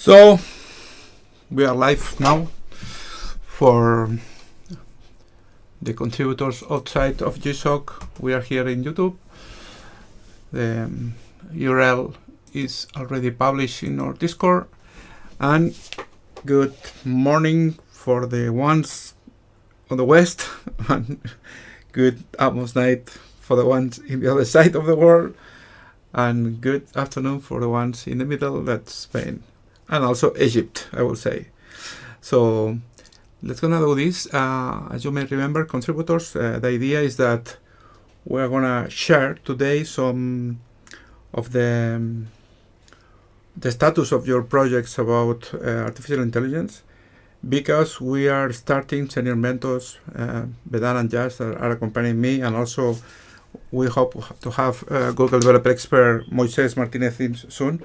So we are live now for the contributors outside of GSoC. We are here in YouTube. The URL is already published in our Discord. And good morning for the ones on the west, and good almost night for the ones in the other side of the world, and good afternoon for the ones in the middle, that's Spain. And also Egypt, I will say. So let's gonna do this. As you may remember, contributors, the idea is that we're gonna share today some of the status of your projects about artificial intelligence, because we are starting senior mentors, Vedan and Jas are accompanying me, and also we hope to have Google developer expert Moises Martinez in soon.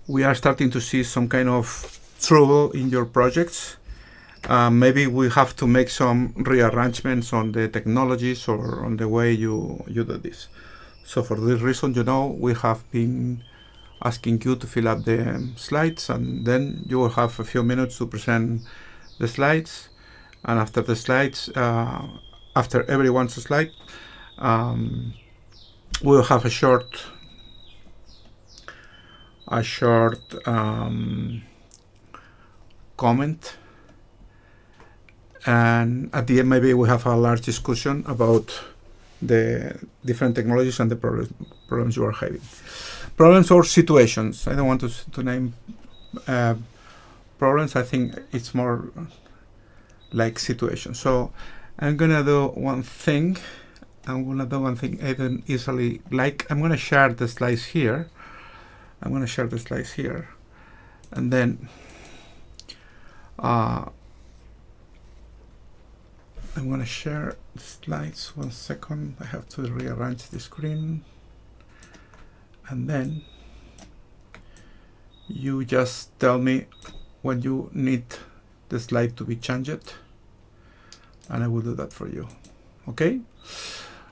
We are starting to see some kind of trouble in your projects. Maybe we have to make some rearrangements on the technologies or on the way you do this. So for this reason, we have been asking you to fill up the slides, and then you will have a few minutes to present the slides. And after the slides, after everyone's slide, we'll have a short comment, and at the end maybe we have a large discussion about the different technologies and the problems you are having. Problems or situations. I don't want to name problems. I think it's more like situations. So I'm gonna do one thing. Even easily, like I'm gonna share the slides here. And then I'm going to share the slides. 1 second, I have to rearrange the screen. And then you just tell me when you need the slide to be changed, and I will do that for you. Okay?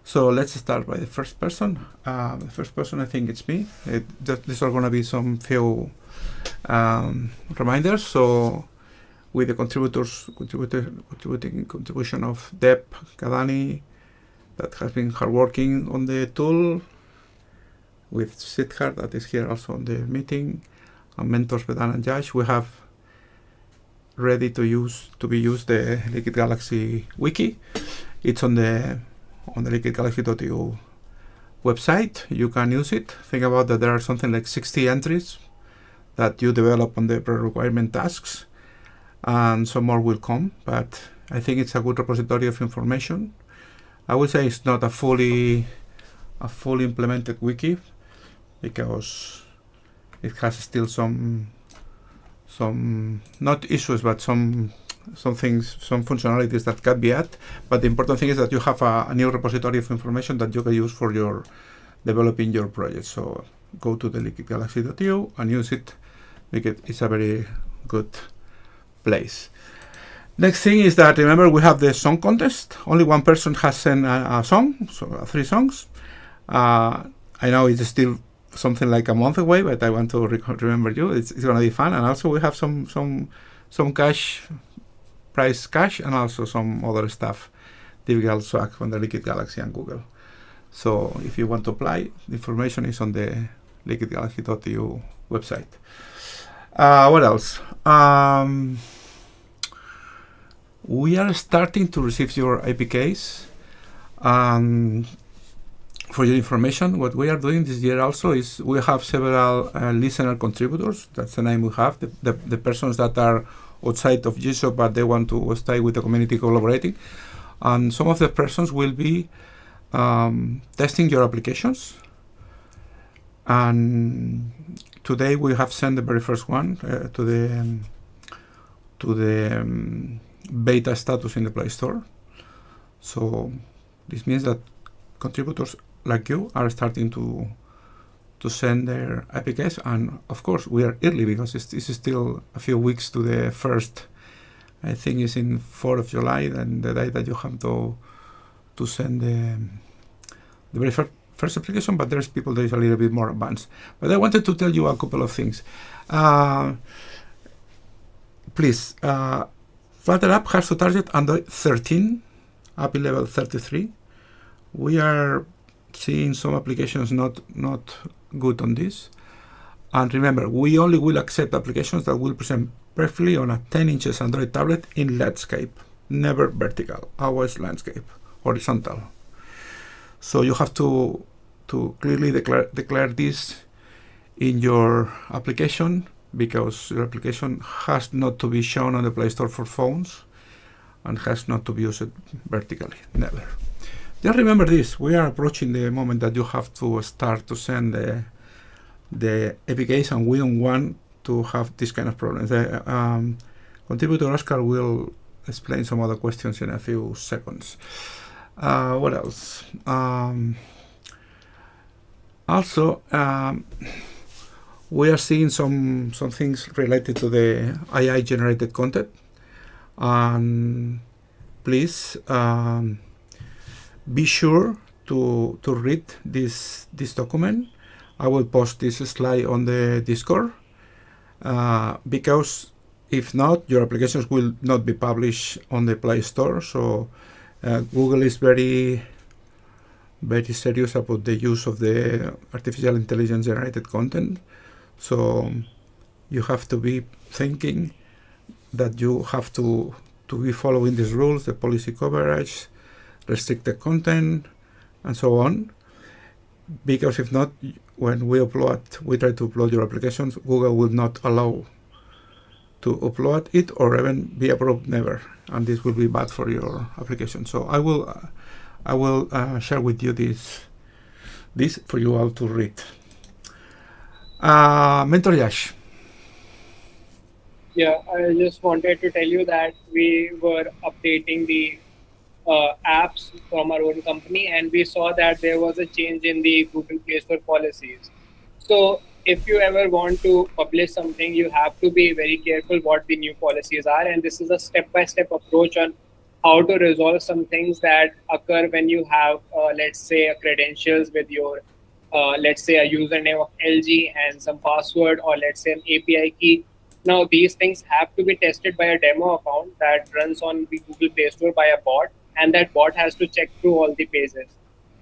So let's start by the first person. The first person, I think it's me. These are going to be some few reminders. So with the contribution of Deb Kadani, that has been hard working on the tool, with Siddharth, that is here also on the meeting, and mentors Vedan and Josh, we have ready to be used the Liquid Galaxy wiki. It's on the liquidgalaxy.eu website. You can use it. Think about that there are something like 60 entries that you develop on the pre-requirement tasks, and some more will come, but I think it's a good repository of information. I would say it's not a fully implemented wiki, because it has still some not issues, but some things, some functionalities that can be added. But the important thing is that you have a new repository of information that you can use for your developing your project. So go to the liquidgalaxy.eu and use it, because it's a very good place. Next thing is that, remember, we have the song contest. Only one person has sent a song, so 3 songs. I know it's still something like a month away, but I want to remember you. It's going to be fun. And also we have some cash, prize cash, and also some other stuff, difficult swag from the Liquid Galaxy and Google. So if you want to apply, the information is on the liquidgalaxy.eu website. What else? We are starting to receive your APKs. for your information, what we are doing this year also is we have several listener contributors. That's the name we have, the persons that are outside of GSoC, but they want to stay with the community collaborating. And some of the persons will be testing your applications. And today we have sent the very first one to the beta status in the Play Store. So this means that contributors like you are starting to send their APKs, and of course we are early because this is still a few weeks to the first. I think it's in 4th of July, and the day that you have to send the very first application, but there's people that is a little bit more advanced. But I wanted to tell you a couple of things. Please, Flutter app has to target Android 13, API level 33. We are seeing some applications not good on this. And remember, we only will accept applications that will present perfectly on a 10 inches Android tablet in landscape, never vertical, always landscape, horizontal. So you have to clearly declare this in your application, because your application has not to be shown on the Play Store for phones and has not to be used vertically, never. Just remember this, we are approaching the moment that you have to start to send the APKs, and we don't want to have this kind of problems. Contributor Oscar will explain some other questions in a few seconds. What else? Also, we are seeing some things related to the AI generated content. And please be sure to read this document. I will post this slide on the Discord, because if not, your applications will not be published on the Play Store. So Google is very serious about the use of the artificial intelligence generated content. So you have to be thinking that you have to be following these rules, the policy coverage, restricted content, and so on. Because if not, when we try to upload your applications, Google will not allow to upload it or even be approved, never. And this will be bad for your application. So I will share with you this for you all to read. Mentor Yash. Yeah, I just wanted to tell you that we were updating the apps from our own company, and we saw that there was a change in the Google Play Store policies. So if you ever want to publish something, you have to be very careful what the new policies are. And this is a step-by-step approach on how to resolve some things that occur when you have, let's say, a credentials with your, let's say, a username of LG and some password, or let's say an API key. Now, these things have to be tested by a demo account that runs on the Google Play Store by a bot, and that bot has to check through all the pages.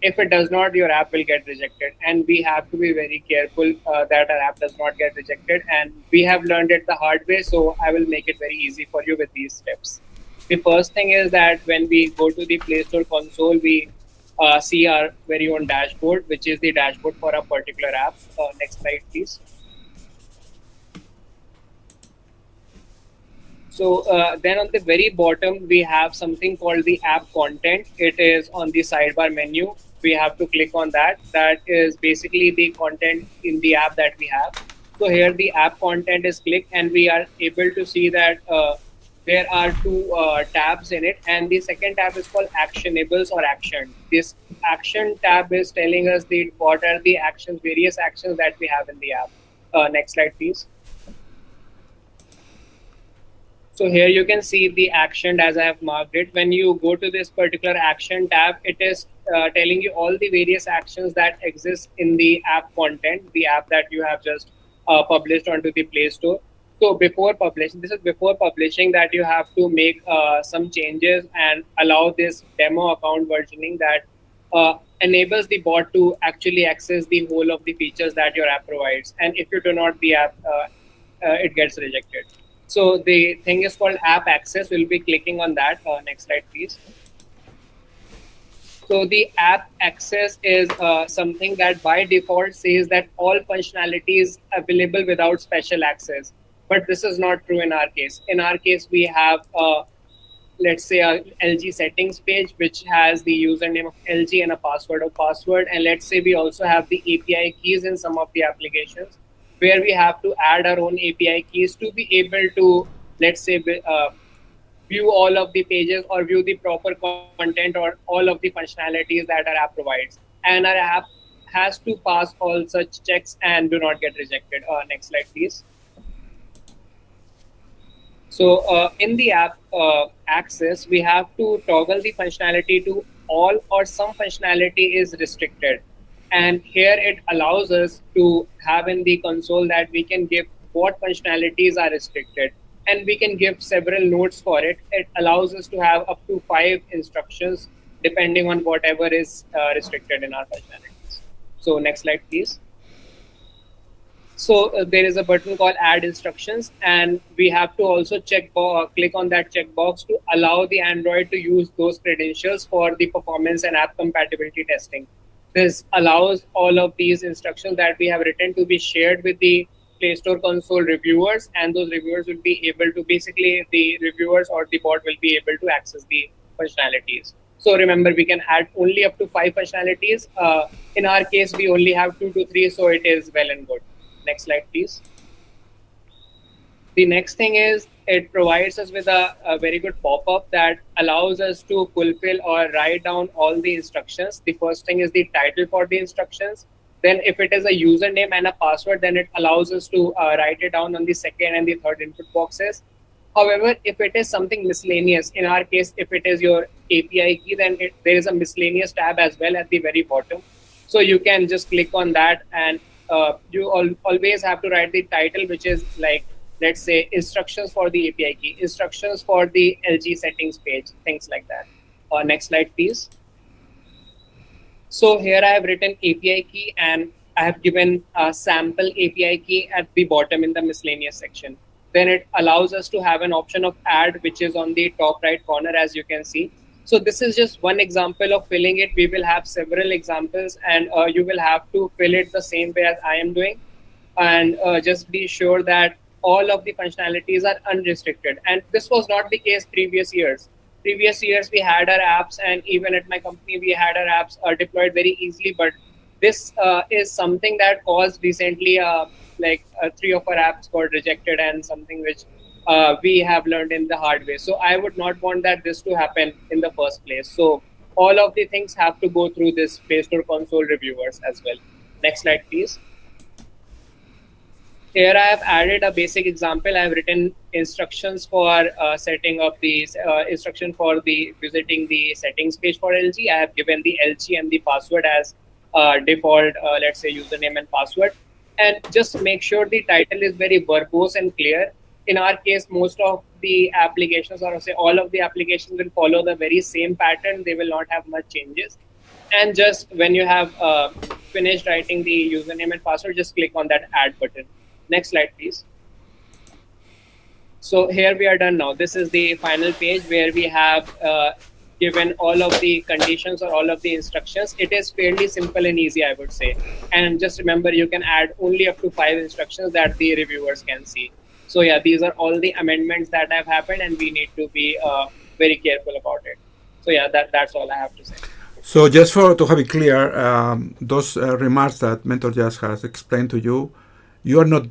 If it does not, your app will get rejected, and we have to be very careful that our app does not get rejected. And we have learned it the hard way, so I will make it very easy for you with these steps. The first thing is that when we go to the Play Store console, we see our very own dashboard, which is the dashboard for a particular app. Next slide, please. So then on the very bottom, we have something called the app content. It is on the sidebar menu. We have to click on that. That is basically the content in the app that we have. So here the app content is clicked, and we are able to see that there are two tabs in it. And the second tab is called actionables or action. This action tab is telling us what are the actions, various actions that we have in the app. Next slide, please. So here you can see the action as I have marked it. When you go to this particular action tab, it is telling you all the various actions that exist in the app content, the app that you have just published onto the Play Store. So before publishing, this is before publishing, that you have to make some changes and allow this demo account versioning that enables the bot to actually access the whole of the features that your app provides. And if you do not, the app, it gets rejected. So the thing is called app access. We'll be clicking on that. Next slide, please. So the app access is something that by default says that all functionality is available without special access. But this is not true in our case. In our case, we have let's say a LG settings page which has the username of LG and a password of password. And let's say we also have the API keys in some of the applications where we have to add our own API keys to be able to, let's say, view all of the pages or view the proper content or all of the functionalities that our app provides. And our app has to pass all such checks and do not get rejected. Next slide, please. So in the app access, we have to toggle the functionality to all or some functionality is restricted. And here it allows us to have in the console that we can give what functionalities are restricted. And we can give several nodes for it. It allows us to have up to 5 instructions depending on whatever is restricted in our functionalities. So next slide, please. So there is a button called add instructions, and we have to also click on that checkbox to allow the Android to use those credentials for the performance and app compatibility testing. This allows all of these instructions that we have written to be shared with the Play Store console reviewers, and those reviewers will be able to, basically the reviewers or the bot will be able to access the functionalities. So remember, we can add only up to 5 functionalities. In our case, we only have 2 to 3, so it is well and good. Next slide, please. The next thing is it provides us with a very good pop-up that allows us to fulfill or write down all the instructions. The first thing is the title for the instructions. Then if it is a username and a password, then it allows us to write it down on the second and the third input boxes. However, if it is something miscellaneous, in our case, if it is your API key, then there is a miscellaneous tab as well at the very bottom. So you can just click on that, and you always have to write the title, which is like, let's say, instructions for the API key, instructions for the LG settings page, things like that. Next slide, please. So here I have written API key, and I have given a sample API key at the bottom in the miscellaneous section. Then it allows us to have an option of add, which is on the top right corner, as you can see. So this is just one example of filling it. We will have several examples, and you will have to fill it the same way as I am doing. And just be sure that all of the functionalities are unrestricted. And this was not the case previous years. Previous years, we had our apps, and even at my company, we had our apps deployed very easily. But this is something that caused recently, 3 of our apps got rejected, and something which we have learned in the hard way. So I would not want that this to happen in the first place. So all of the things have to go through this Play Store console reviewers as well. Next slide, please. Here I have added a basic example. I have written instructions for setting up the instruction for the visiting the settings page for LG. I have given the LG and the password as default, let's say, username and password. And just make sure the title is very verbose and clear. In our case, most of the applications, or say all of the applications, will follow the very same pattern. They will not have much changes. And just when you have finished writing the username and password, just click on that add button. Next slide, please. So here we are done now. This is the final page where we have given all of the conditions or all of the instructions. It is fairly simple and easy, I would say. And just remember, you can add only up to 5 instructions that the reviewers can see. So yeah, these are all the amendments that have happened, and we need to be very careful about it. So yeah, that's all I have to say. So just to have it clear, those remarks that Mentor Just has explained to you, you are not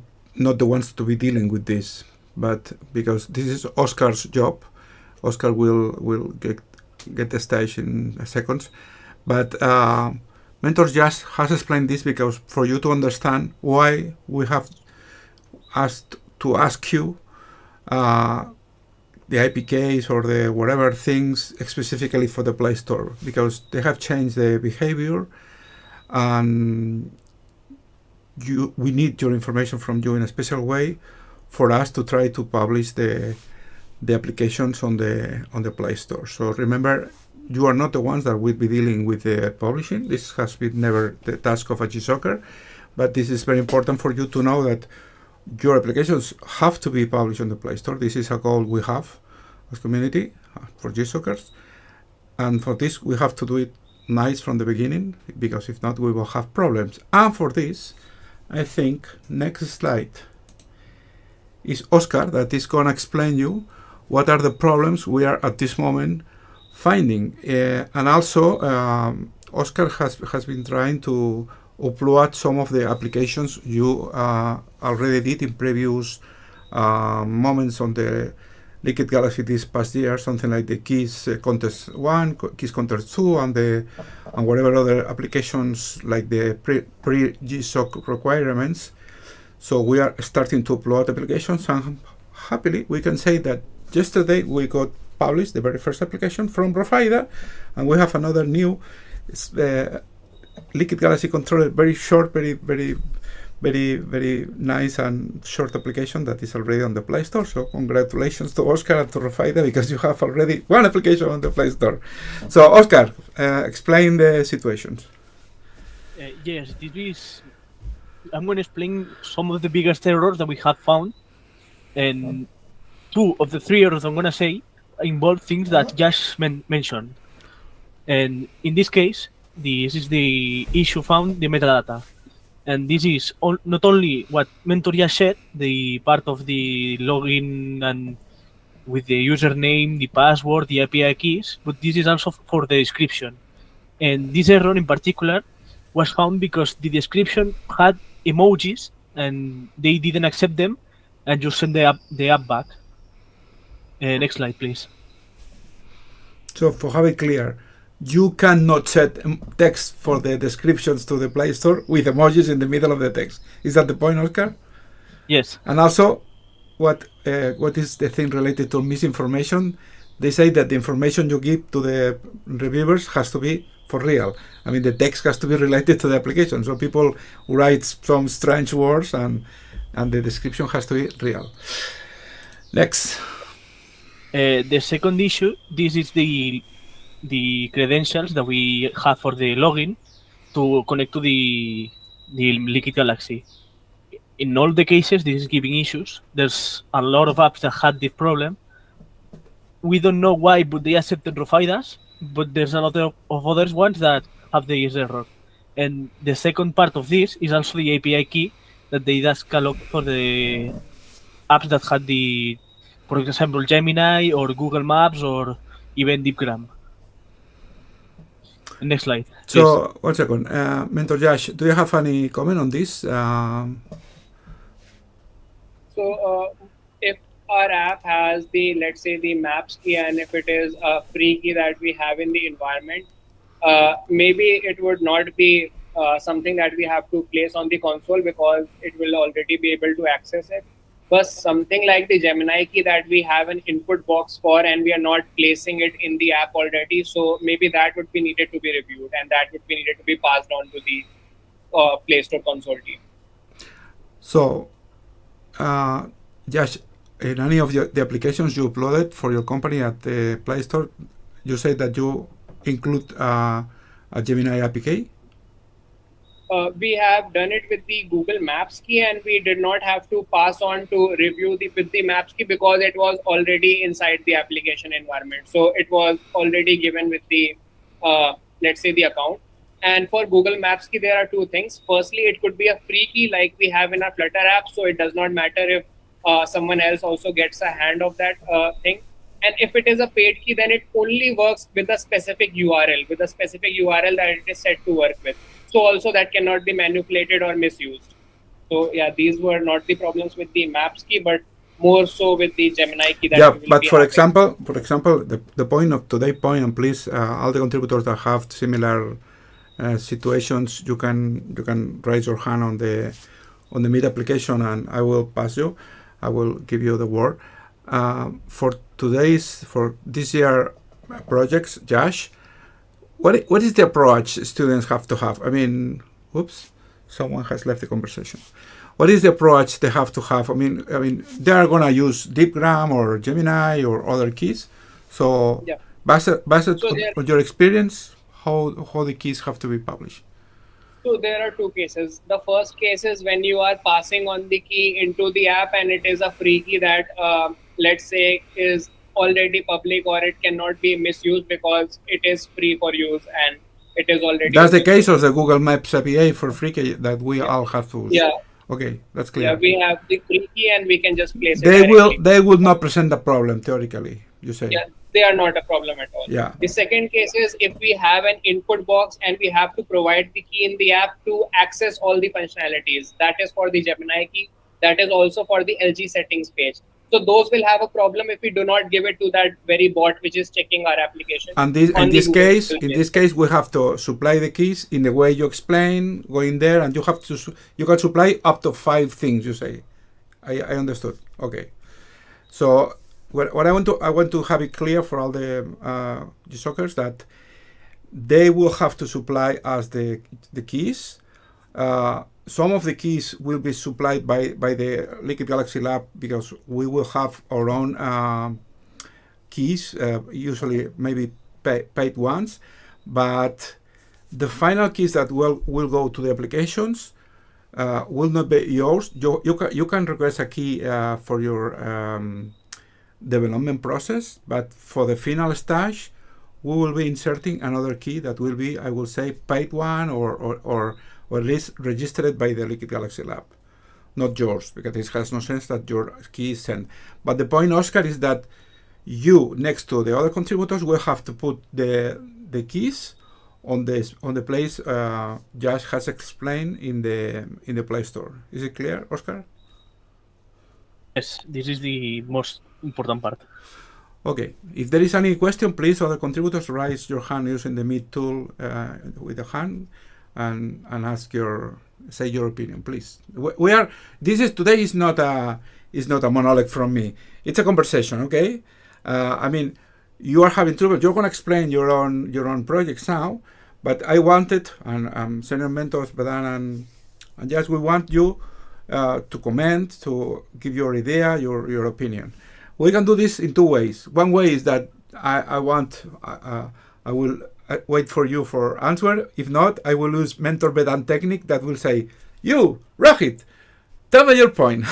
the ones to be dealing with this, but because this is Oscar's job. Oscar will get the stage in seconds, but Mentor Just has explained this because for you to understand why we have ask you the APKs or the whatever things specifically for the Play Store, because they have changed the behavior, and we need your information from you in a special way for us to try to publish the applications on the Play Store. So remember, you are not the ones that will be dealing with the publishing. This has been never the task of a GSoCer, but this is very important for you to know that your applications have to be published on the Play Store. This is a goal we have as community for GSoCers, and for this we have to do it nice from the beginning, because if not, we will have problems. And for this, I think next slide is Oscar, that is going to explain you what are the problems we are at this moment finding. And also, Oscar has been trying to upload some of the applications you already did in previous moments on the Liquid Galaxy this past year, something like the Keys Contest 1, Keys Contest 2, and whatever other applications like the pre-GSoC requirements. So we are starting to upload applications, and happily we can say that yesterday we got published the very first application from Rofida, and we have another new Liquid Galaxy controller, very short, very nice and short application that is already on the Play Store. So congratulations to Oscar and to Rofida, because you have already one application on the Play Store. So Oscar, explain the situations. Yes, I'm going to explain some of the biggest errors that we have found, and 2 of the 3 errors I'm going to say involve things that Josh mentioned. And in this case, this is the issue found, the metadata. And this is not only what Mentor just said, the part of the login and with the username, the password, the API keys, but this is also for the description. And this error in particular was found because the description had emojis and they didn't accept them and just send the app back. Next slide, please. So for have it clear, you cannot set text for the descriptions to the Play Store with emojis in the middle of the text. Is that the point, Oscar? Yes. And also, what is the thing related to misinformation? They say that the information you give to the reviewers has to be for real. I mean, the text has to be related to the application. So people write some strange words, and the description has to be real. Next. The second issue, this is the credentials that we have for the login to connect to the Liquid Galaxy. In all the cases, this is giving issues. There's a lot of apps that had this problem. We don't know why, but they accepted Rofidas, but there's a lot of other ones that have this error. And the second part of this is also the API key that they just allowed for the apps that had the, for example, Gemini or Google Maps or even DeepGram. Next slide. So, 1 second. Mentor Josh, do you have any comment on this? So if our app has the, let's say, the maps key, and if it is a free key that we have in the environment, maybe it would not be something that we have to place on the console because it will already be able to access it. But something like the Gemini key that we have an input box for and we are not placing it in the app already, so maybe that would be needed to be reviewed and that would be needed to be passed on to the Play Store console team. So, Josh, in any of the applications you uploaded for your company at the Play Store, you say that you include a Gemini APK? We have done it with the Google Maps key, and we did not have to pass on to review with the Maps key because it was already inside the application environment. So it was already given with the, let's say, the account. And for Google Maps key, there are 2 things. Firstly, it could be a free key like we have in our Flutter app. So it does not matter if someone else also gets a hand of that thing. And if it is a paid key, then it only works with a specific URL, that it is set to work with. So also that cannot be manipulated or misused. So yeah, these were not the problems with the Maps key, but more so with the Gemini key. That yeah, but for example, the point of today's point, and please, all the contributors that have similar situations, you can raise your hand on the mid application, and I will pass you. I will give you the word for this year projects, Josh. What is the approach students have to have? I mean, oops, someone has left the conversation. What is the approach they have to have? I mean, they are gonna use DeepGram or Gemini or other keys. So, yeah. based on your experience, how the keys have to be published? So there are 2 cases. The first case is when you are passing on the key into the app and it is a free key that, let's say, is already public or it cannot be misused because it is free for use and it is already. That's the case of the Google Maps API for free key that we all have to. Yeah. Okay, that's clear. Yeah, we have the free key and we can just place They it directly. they will not present a problem theoretically, you say. Yeah, they are not a problem at all. Yeah. The second case is if we have an input box and we have to provide the key in the app to access all the functionalities. That is for the Gemini key. That is also for the LG settings page. So those will have a problem if we do not give it to that very bot which is checking our application. And in this case, we have to supply the keys in the way you explain, going there, and you can supply up to 5 things. You say, I understood. Okay, so what I want to have it clear for all the GSoCers that they will have to supply us the keys. Some of the keys will be supplied by the Liquid Galaxy Lab because we will have our own keys, usually maybe paid ones, but the final keys that will go to the applications will not be yours. You can request a key for your development process, but for the final stage, we will be inserting another key that will be, I will say, paid one or at least registered by the Liquid Galaxy Lab, not yours, because it has no sense that your key is sent. But the point, Oscar, is that you, next to the other contributors, will have to put the keys on the place Josh has explained in the Play Store. Is it clear, Oscar? Yes, this is the most important part. Okay. If there is any question, please, other contributors, raise your hand using the Meet tool with a hand. And say your opinion, please. Today is not a monologue from me. It's a conversation, okay? I mean, you are having trouble. You're going to explain your own projects now, but I wanted, and senior mentors, Badan and Jazz, we want you to comment, to give your idea, your opinion. We can do this in 2 ways. One way is that I will wait for you for answer. If not, I will use mentor Vedan technique that will say, you, Rohit, tell me your point.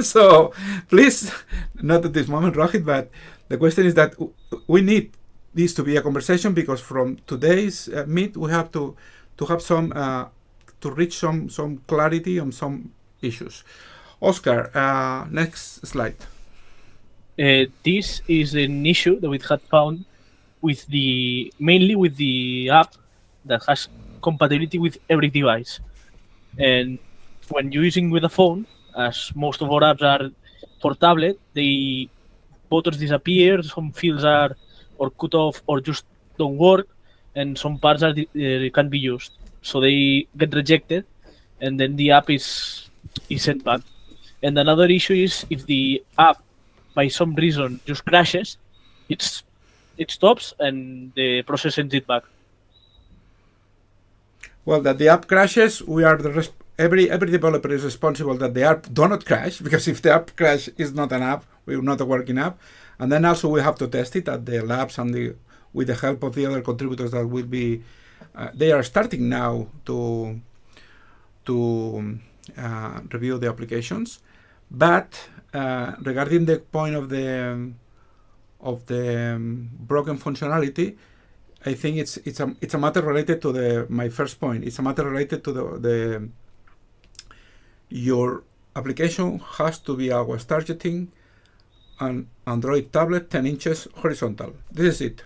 So please, not at this moment, Rohit, but the question is that we need this to be a conversation because from today's meet, we have to have some, to reach some clarity on some issues. Oscar, next slide. This is an issue that we had found mainly with the app that has compatibility with every device. And when you're using with a phone, as most of our apps are for tablet, the buttons disappear, some fields are or cut off or just don't work, and some parts can't be used. So they get rejected, and then the app is sent back. And another issue is if the app, by some reason, just crashes, it stops and the process sends it back. Well, that the app crashes, we are every developer is responsible that the app do not crash, because if the app crash is not an app, we're not a working app. And then also we have to test it at the labs and with the help of the other contributors that will be, they are starting now to review the applications. But regarding the point of the broken functionality, I think it's a matter related to my first point. It's a matter related to your application has to be always targeting an Android tablet 10 inches horizontal. This is it.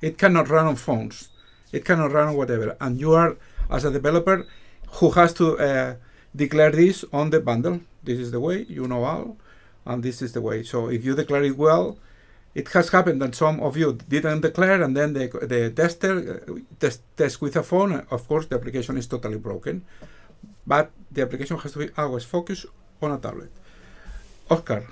It cannot run on phones. It cannot run on whatever. And you are, as a developer, who has to declare this on the bundle. This is the way, you know all, and this is the way. So if you declare it well, it has happened that some of you didn't declare, and then the tester test with a phone. Of course, the application is totally broken, but the application has to be always focused on a tablet. Oscar.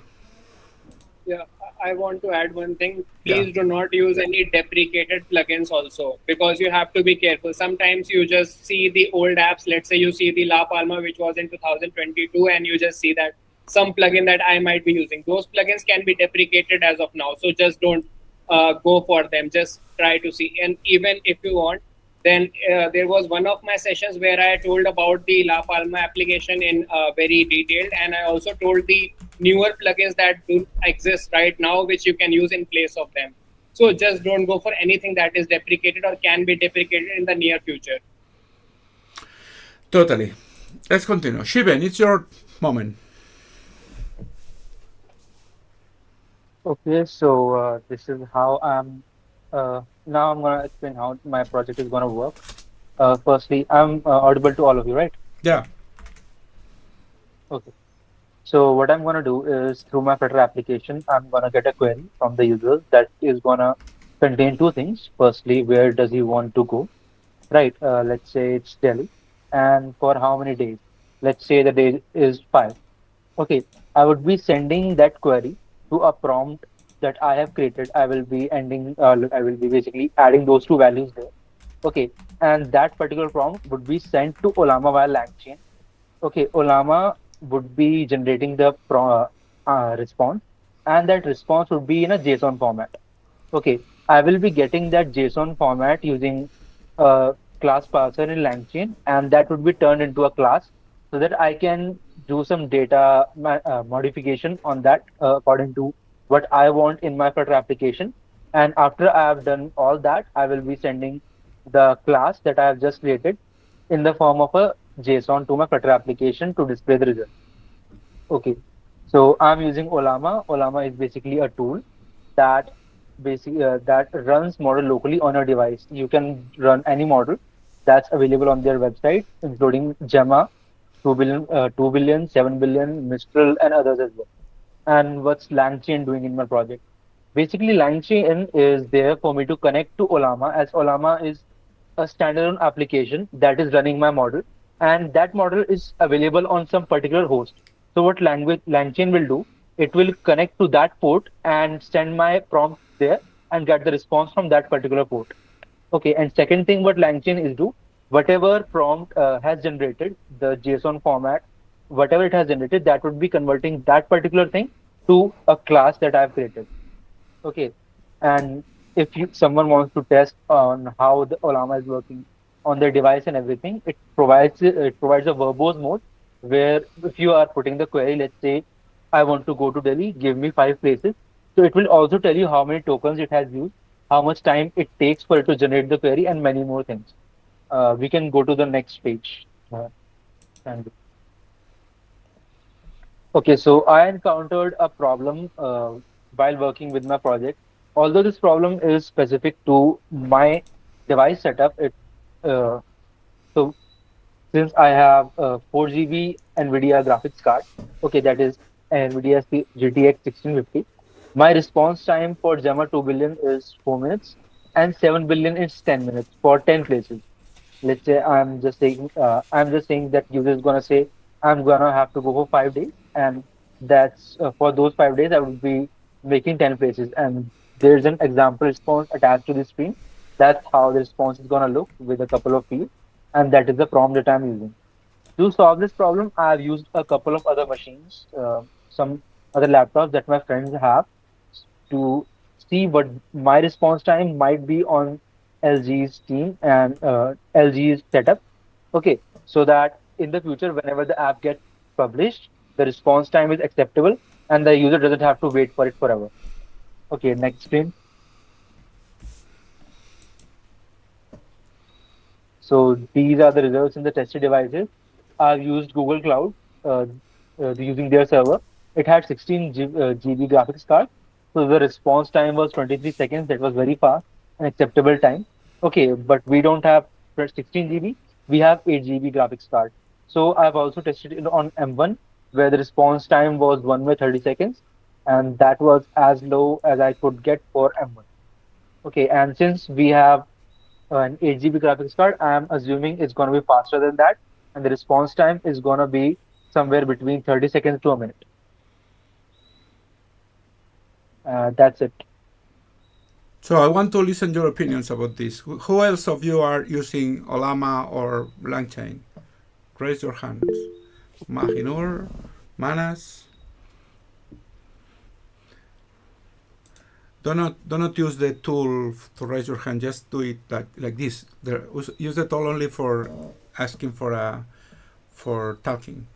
Yeah, I want to add one thing. Please do not use any deprecated plugins also, because you have to be careful. Sometimes you just see the old apps. Let's say you see the La Palma, which was in 2022, and you just see that some plugin that I might be using. Those plugins can be deprecated as of now. So just don't go for them. Just try to see. And even if you want, then there was one of my sessions where I told about the La Palma application in very detailed. And I also told the newer plugins that do exist right now, which you can use in place of them. So just don't go for anything that is deprecated or can be deprecated in the near future. Totally. Let's continue. Shiven, it's your moment. Okay, so this is how now I'm gonna explain how my project is gonna work. Firstly, I'm audible to all of you, right? Yeah. Okay. So what I'm gonna do is through my Flutter application, I'm gonna get a query from the user that is gonna contain two things. Firstly, where does he want to go? Right. Let's say it's Delhi, and for how many days? Let's say the day is 5. Okay, I would be sending that query to a prompt that I have created. I will be basically adding those two values there. Okay, and that particular prompt would be sent to Olama via LangChain. Okay, Olama would be generating the response, and that response would be in a JSON format. Okay, I will be getting that JSON format using a class parser in LangChain, and that would be turned into a class so that I can do some data modification on that according to what I want in my Flutter application. And after I have done all that, I will be sending the class that I have just created in the form of a JSON to my Flutter application to display the result. Okay, so I'm using Olama. Olama is basically a tool that that runs model locally on your device. You can run any model that's available on their website, including Gemma, 2 billion, 7 billion, Mistral, and others as well. And what's LangChain doing in my project? Basically, LangChain is there for me to connect to Olama, as Olama is a standalone application that is running my model, and that model is available on some particular host. So what language LangChain will do, it will connect to that port and send my prompt there and get the response from that particular port. Okay, and second thing what LangChain is do, whatever prompt has generated, the JSON format, whatever it has generated, that would be converting that particular thing to a class that I've created. Okay. And if someone wants to test on how the Olama is working on their device and everything, it provides a verbose mode where if you are putting the query, let's say I want to go to Delhi, give me 5 places. So it will also tell you how many tokens it has used, how much time it takes for it to generate the query, and many more things. We can go to the next page. And Okay, so I encountered a problem while working with my project. Although this problem is specific to my device setup, uh, so since I have a 4 GB NVIDIA graphics card, okay, that is NVIDIA GTX 1650, my response time for Gemma 2 billion is 4 minutes and 7 billion is 10 minutes for 10 places. Let's say I'm just saying that user is gonna say I'm gonna have to go for 5 days, and that's for those 5 days I would be making 10 places, and there's an example response attached to the screen. That's how the response is gonna look with a couple of fields, and that is the prompt that I'm using. To solve this problem, I've used a couple of other machines, some other laptops that my friends have, to see what my response time might be on LG's team and LG's setup. Okay, so that in the future, whenever the app gets published, the response time is acceptable and the user doesn't have to wait for it forever. Okay, next screen. So these are the results in the tested devices. I've used Google Cloud uh, using their server. It had 16 GB graphics card. So the response time was 23 seconds. That was very fast and acceptable time. Okay, but we don't have 16 GB. We have 8 GB graphics card. So I've also tested it on M1 where the response time was 1 by 30 seconds. And that was as low as I could get for M1. Okay, and since we have an 8 GB graphics card, I'm assuming it's going to be faster than that, and the response time is going to be somewhere between 30 seconds to a minute. That's it. So I want to listen your opinions about this. Who else of you are using Olama or LangChain? Raise your hands. Mahinur, Manas. Do not use the tool to raise your hand. Just do it like this. Use the tool only for asking for talking,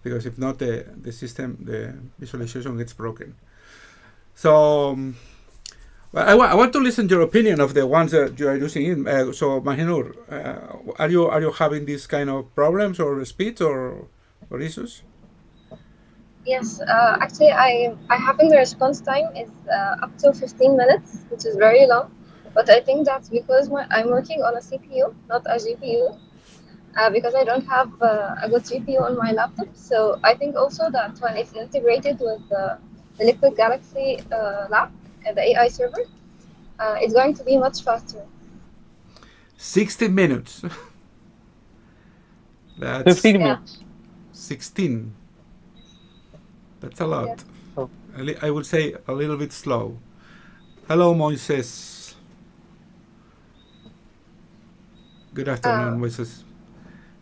because if not, the visualization gets broken. So Well, I want to listen to your opinion of the ones that you are using. So, Mahinur, are you having these kind of problems or speeds or issues? Yes, actually, I having the response time is up to 15 minutes, which is very long. But I think that's because I'm working on a CPU, not a GPU, because I don't have a good GPU on my laptop. So I think also that when it's integrated with the Liquid Galaxy lab, the AI server, it's going to be much faster. 60 minutes. 15 That's Yeah, minutes. 16. That's a yes. lot. Oh, I would say a little bit slow. Hello, Moises. Good Uh, afternoon, Moises.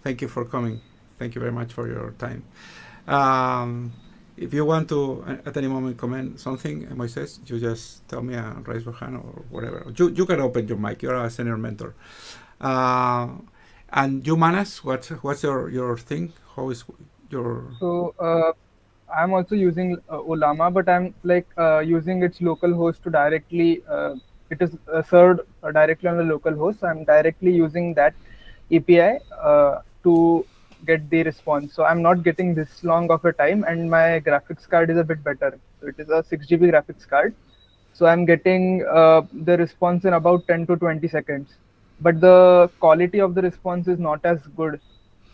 Thank you for coming. Thank you very much for your time. Um, if you want to at any moment comment something, Moises, you just tell me and raise your hand or whatever. You can open your mic. You're a senior mentor. Uh, and you, Manas, what's your thing? How is your So I'm also using Olama, but I'm like using its local host to directly. It is served directly on the local host. So I'm directly using that API to get the response. So I'm not getting this long of a time, and my graphics card is a bit better. So it is a 6 GB graphics card. So I'm getting the response in about 10 to 20 seconds. But the quality of the response is not as good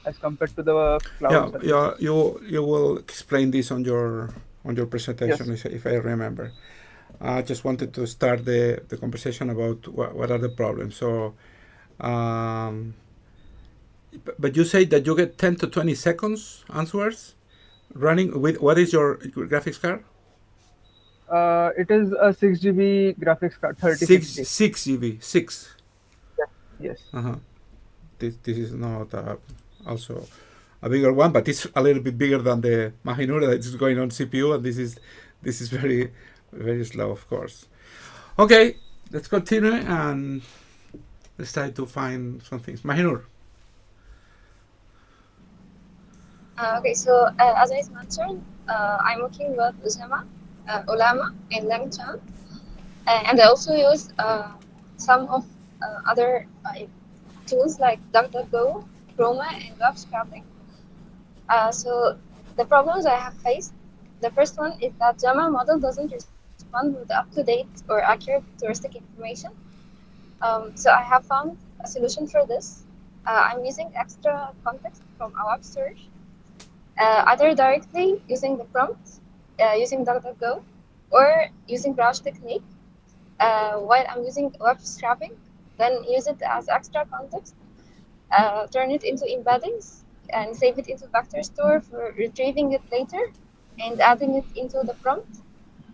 as compared to the cloud yeah, services. you will explain this on your presentation Yes. if I remember. I just wanted to start the conversation about what are the problems. So, um, but you say that you get 10 to 20 seconds answers running with what is your graphics card? It is a 6 GB graphics card, 3060. 6 GB, six. Yes. Yes. Uh-huh. This is not also a bigger one, but it's a little bit bigger than the Mahinur that is going on CPU, and this is very slow, of course. Okay, let's continue and let's try to find some things. Mahinur. Okay, so as I mentioned, I'm working with Uzama, Olama, and Langchan, and I also use some of other tools like DuckDuckGo, Chroma, and web scraping. So the problems I have faced, the first one is that Jama model doesn't respond with up-to-date or accurate touristic information. So I have found a solution for this. I'm using extra context from a web search, either directly using the prompt, using DuckDuckGo, or using browse technique. While I'm using web scraping, then use it as extra context, turn it into embeddings, and save it into vector store for retrieving it later and adding it into the prompt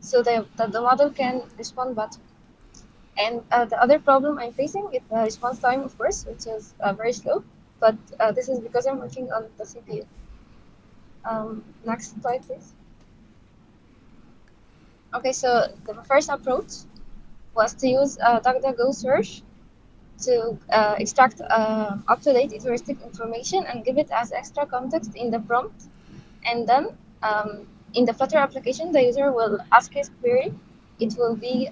so that the model can respond better. And the other problem I'm facing is the response time, of course, which is very slow, but this is because I'm working on the CPU. Next slide, please. Okay, so the first approach was to use DuckDuckGo search to extract up-to-date touristic information and give it as extra context in the prompt. And then in the Flutter application, the user will ask his query. It will be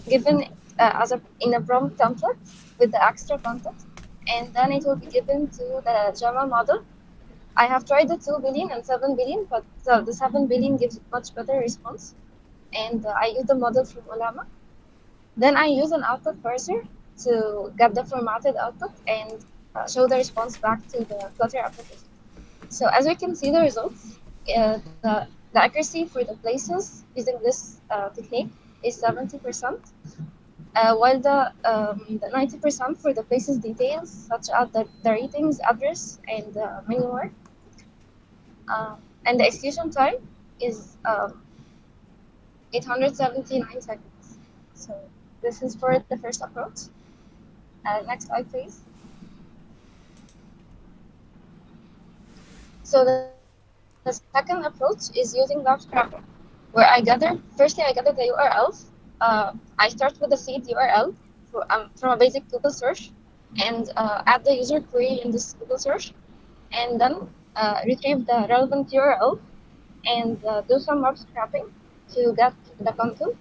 given as in a prompt template with the extra context, and then it will be given to the Java model. I have tried the 2 billion and 7 billion, but the 7 billion gives much better response. And I use the model from Olama. Then I use an output parser to get the formatted output and show the response back to the Flutter application. So as we can see the results, the accuracy for the places using this technique is 70%, while the 90% for the places details, such as the ratings, address, and many more. And the execution time is 879 seconds. So this is for the first approach. Next slide, please. So the second approach is using graph scraping, where firstly I gather the URLs. I start with the seed URL from a basic Google search and add the user query in this Google search, and then retrieve the relevant URL and do some web scraping to get the content.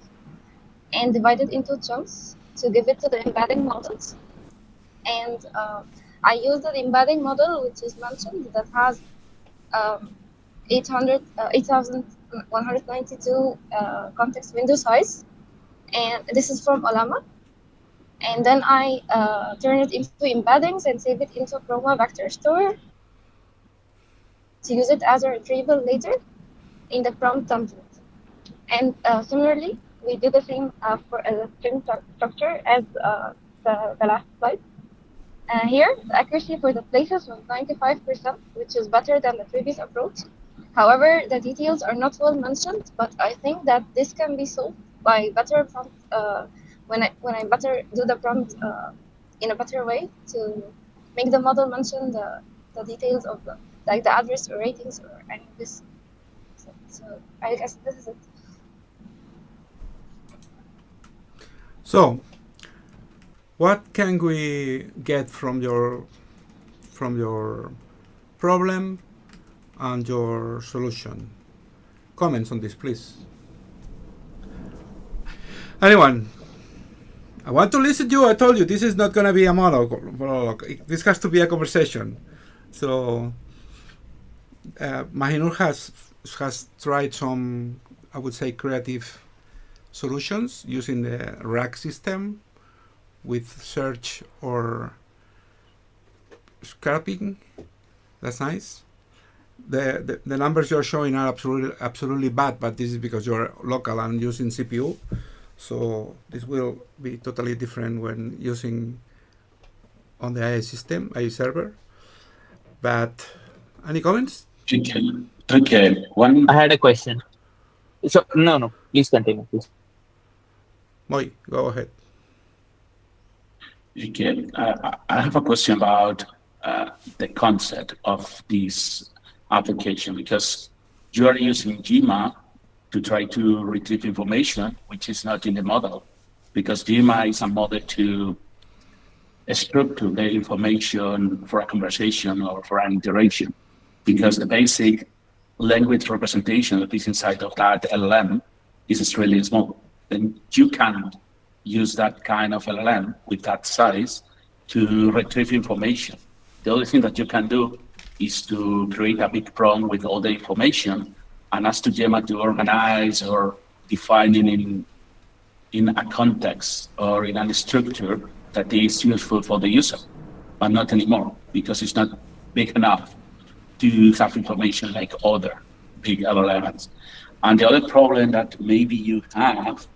and divide it into chunks to give it to the embedding models. And I used the embedding model, which is mentioned, that has 8,192 context window size, and this is from Olama. And then I turn it into embeddings and save it into Chroma vector store to use it as a retrieval later in the prompt template. And similarly, we do the same for a string structure as the last slide. Here, the accuracy for the places was 95%, which is better than the previous approach. However, the details are not well mentioned, but I think that this can be solved by better prompt, when I better do the prompt in a better way to make the model mention the details of the address or ratings or any of this. So I guess this is it. So, what can we get from your problem and your solution? Comments on this, please. Anyone? I want to listen to you. I told you this is not going to be a monologue. This has to be a conversation. So, Mahinur has tried some, I would say, creative solutions using the rack system with search or scraping. That's nice. The numbers you're showing are absolutely bad, but this is because you're local and using CPU. So this will be totally different when using on the AI system, AI server. But any comments? Okay. I had a question. So no, please continue, please. Moi, go ahead. Okay, I have a question about the concept of this application, because you are using GMA to try to retrieve information which is not in the model, because GMA is a model to structure the information for a conversation or for an interaction, because the basic language representation that is inside of that LLM is extremely small. Then you can use that kind of LLM with that size to retrieve information. The only thing that you can do is to create a big prompt with all the information and ask to GEMA to organize or define it in a context or in a structure that is useful for the user, but not anymore, because it's not big enough to have information like other big LLMs. And the other problem that maybe you have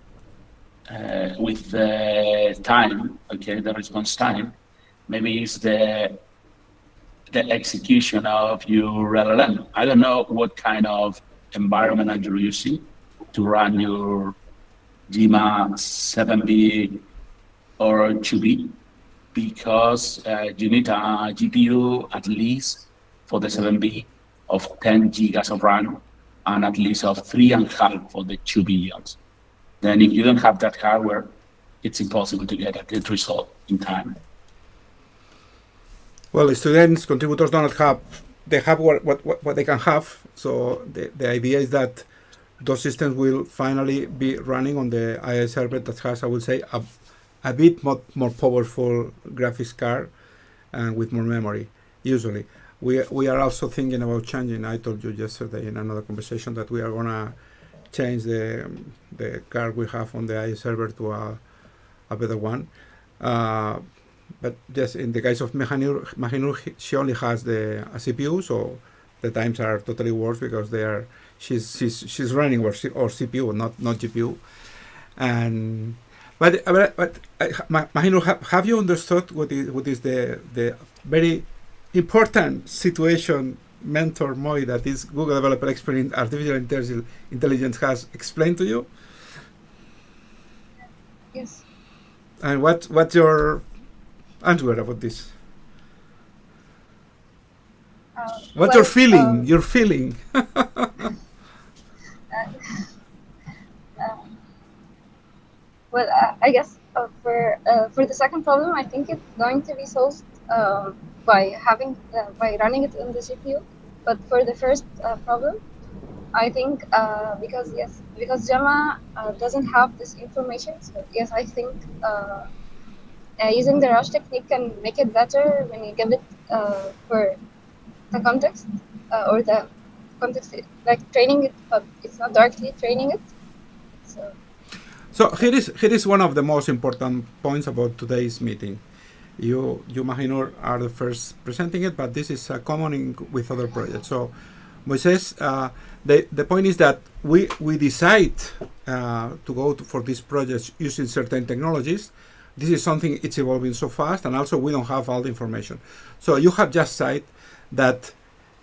with the time, okay, the response time, maybe is the execution of your LLM. I don't know what kind of environment are you using to run your GMA 7B or 2B, because you need a GPU at least for the 7B of 10 gigas of RAM and at least of 3.5 for the 2B units. Then if you don't have that hardware, it's impossible to get a good result in time. Well, students, contributors don't have, they have what they can have. So the idea is that those systems will finally be running on the AI server that has, I would say, a bit more powerful graphics card and with more memory, usually. We are also thinking about changing. I told you yesterday in another conversation that we are going to change the card we have on the AI server to a better one. But just in the case of Mahinur, she only has a CPU, so the times are totally worse because she's running or CPU, not GPU. And but Mahinur, have you understood what is the very important situation mentor Moi, that is Google Developer Expert in Artificial Intelligence, has explained to you? Yes. And what's your answer about this? What's your feeling? Your feeling? Well, I guess for the second problem, I think it's going to be solved by running it on the CPU. But for the first problem, I think because Gemma doesn't have this information. So yes, I think using the rush technique can make it better when you give it for the context or the context, like training it, but it's not directly training it. So here is one of the most important points about today's meeting. You Mahinur, are the first presenting it, but this is common with other projects. So Moises, the point is that we decide to go for these projects using certain technologies. This is something, it's evolving so fast, and also we don't have all the information. So you have just said that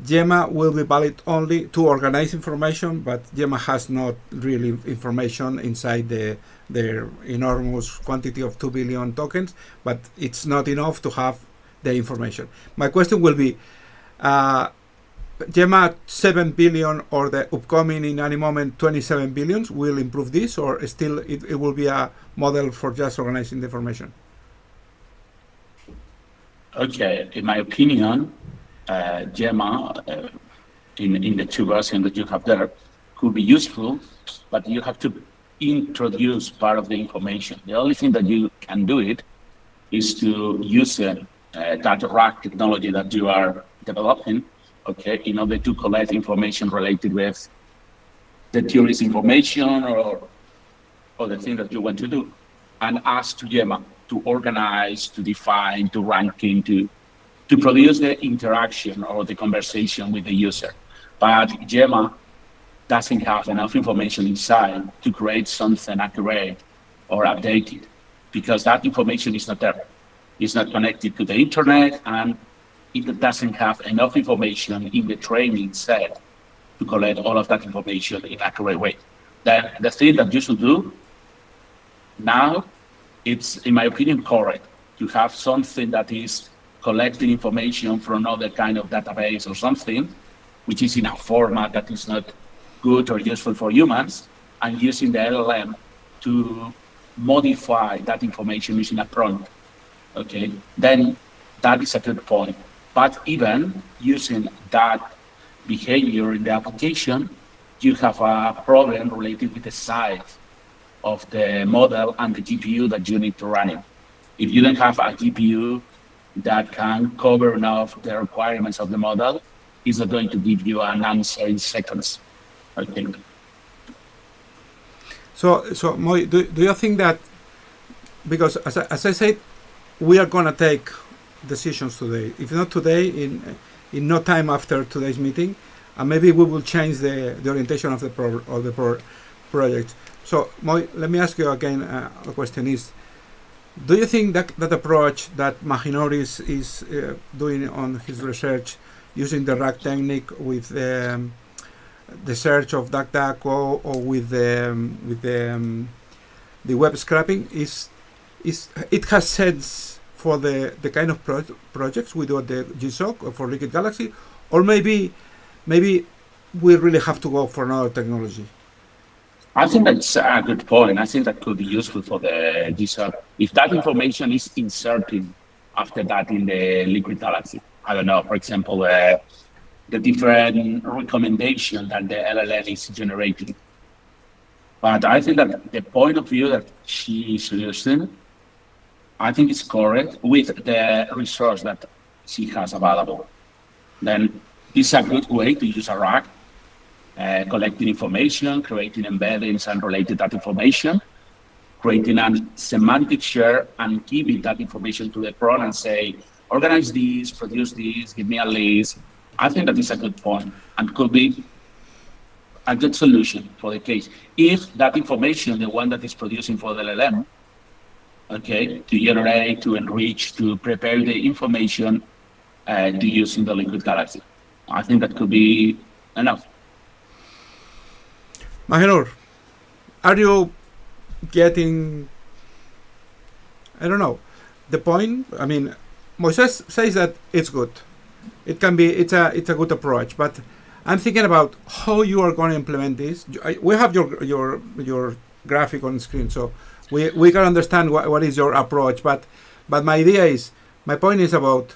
Gemma will be valid only to organize information, but Gemma has not really information inside their enormous quantity of 2 billion tokens, but it's not enough to have the information. My question will be, Gemma 7 billion or the upcoming in any moment 27 billions will improve this, or still it will be a model for just organizing the information? Okay, in my opinion, Gemma in the two versions that you have there could be useful, but you have to introduce part of the information. The only thing that you can do it is to use that RAG technology that you are developing, okay, in order to collect information related with the theories information or the thing that you want to do, and ask to Gemma to organize, to define, to ranking, to produce the interaction or the conversation with the user. But Gemma doesn't have enough information inside to create something accurate or updated, because that information is not there. It's not connected to the internet, and it doesn't have enough information in the training set to collect all of that information in an accurate way. Then the thing that you should do now, it's, in my opinion, correct to have something that is collecting information from another kind of database or something, which is in a format that is not good or useful for humans, and using the LLM to modify that information using a prompt, okay? Then that is a good point. But even using that behavior in the application, you have a problem related with the size of the model and the GPU that you need to run it. If you don't have a GPU that can cover enough the requirements of the model, it's not going to give you an answer in seconds, I think. So Moi, do you think that, because as I said, we are going to take decisions today, if not today, in no time after today's meeting, and maybe we will change the orientation of the project. So Moi, let me ask you again, a question is, do you think that approach that Mahinor is doing on his research, using the RAG technique with the search of DuckDuckGo or with the web scraping, it has sense for the kind of projects we do at the GSoC or for Liquid Galaxy, or maybe we really have to go for another technology? I think that's a good point. I think that could be useful for the GSoC. If that information is inserted after that in the Liquid Galaxy, I don't know, for example, the different recommendation that the LLM is generating. But I think that the point of view that she is using, I think it's correct with the resource that she has available. Then it's a good way to use a RAG, collecting information, creating embeddings and related that information, creating a semantic share and giving that information to the prompt and say, organize this, produce this, give me a list. I think that is a good point and could be a good solution for the case. If that information, the one that is producing for the LLM, okay, to generate, to enrich, to prepare the information to use in the Liquid Galaxy, I think that could be enough. Mahinur, are you getting, I don't know, the point? I mean, Moises says that it's good. It can be, it's a good approach, but I'm thinking about how you are going to implement this. We have your graphic on screen, so we can understand what is your approach. But my point is about,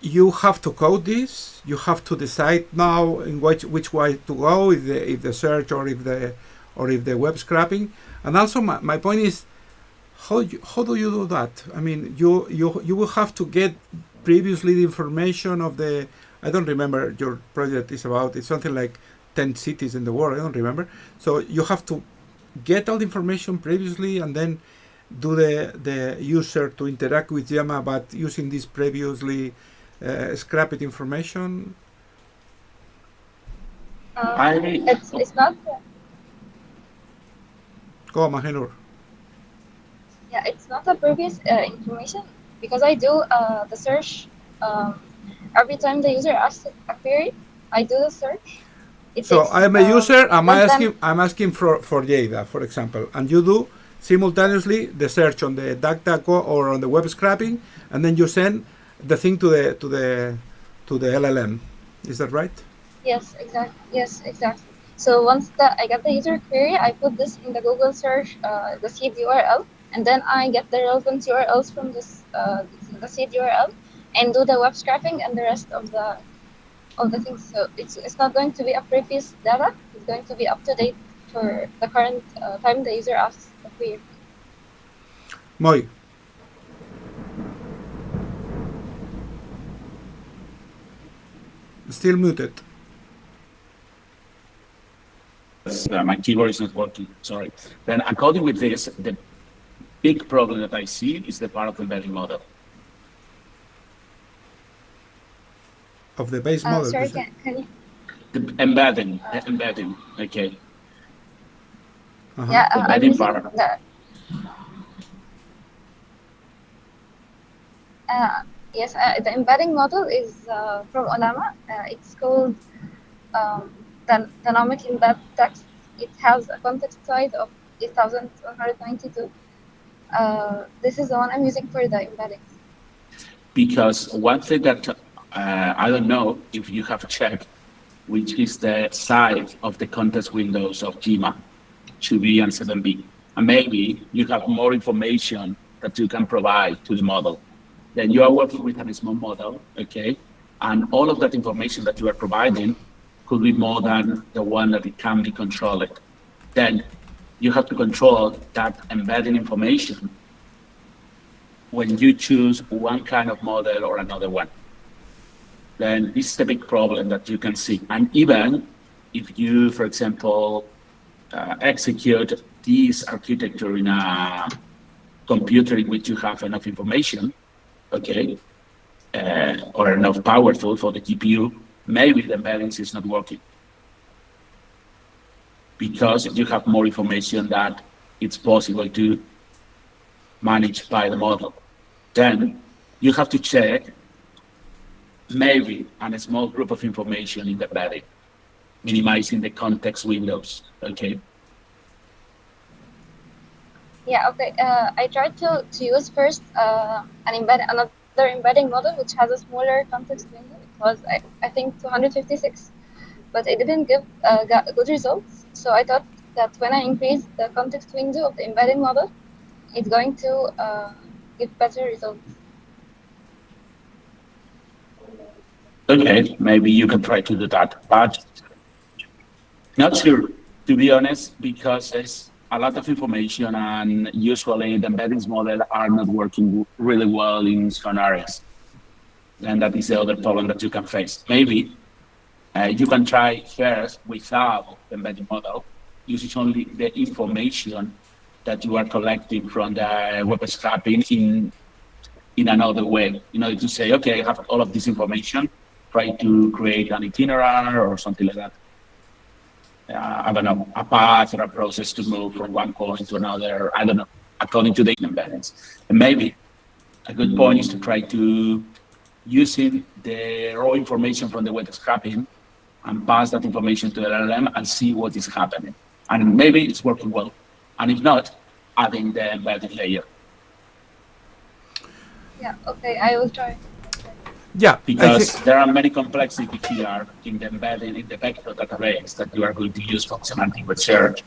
you have to code this. You have to decide now in which way to go, if the search or if the web scraping. And also my point is, how do you do that? I mean, you will have to get previously the information of the, I don't remember your project is about, it's something like 10 cities in the world, I don't remember. So you have to get all the information previously and then do the user to interact with Gemma, but using this previously scrapped information. It's not. Go, Mahenur. Yeah, it's not a previous information because I do the search every time the user asks a query. I do the search. So I'm a user. I'm asking for data, for example, and you do simultaneously the search on the DuckDuckGo or on the web scraping, and then you send the thing to the LLM. Is that right? Yes, exactly. Yes, exactly. So once I get the user query, I put this in the Google search, the seed URL, and then I get the relevant URLs from this the seed URL, and do the web scraping and the rest of the things. So it's not going to be a previous data. It's going to be up to date for the current time the user asks the query. Moi. Still muted. My keyboard is not working, sorry. Then according with this, the big problem that I see is the part of the embedding model. Of the base model? Sorry, can you? The embedding, okay. Yeah, I'm embedding using part. Yes, the embedding model is from Olama. It's called dynamic embed text. It has a context size of 8,192. This is the one I'm using for the embedding. Because one thing that I don't know if you have checked, which is the size of the context windows of GMA, 2B and 7B. And maybe you have more information that you can provide to the model. Then you are working with a small model, okay? And all of that information that you are providing could be more than the one that it can be controlled. Then you have to control that embedding information when you choose one kind of model or another one. Then this is the big problem that you can see. And even if you, for example, execute this architecture in a computer in which you have enough information, okay, or enough powerful for the GPU, maybe the embeddings is not working because you have more information that it's possible to manage by the model. Then you have to check maybe a small group of information in the embedding, minimizing the context windows, okay? Yeah, okay. I tried to use first another embedding model which has a smaller context window. It was I think 256, but it didn't give good results. So I thought that when I increase the context window of the embedding model, it's going to give better results. Okay, maybe you can try to do that, but not sure, to be honest, because there's a lot of information and usually the embeddings model are not working really well in some areas. And that is the other problem that you can face. Maybe you can try first without the embedding model, using only the information that you are collecting from the web scraping in another way, in order to say, okay, I have all of this information, try to create an itinerary or something like that. I don't know, a path or a process to move from one point to another, I don't know, according to the embeddings. And maybe a good point is to try to using the raw information from the web scraping and pass that information to the LLM and see what is happening. And maybe it's working well. And if not, adding the embedded layer. Yeah, okay, I will try. Yeah, because there are many complexities here in the embedding in the vector database that you are going to use for semantic research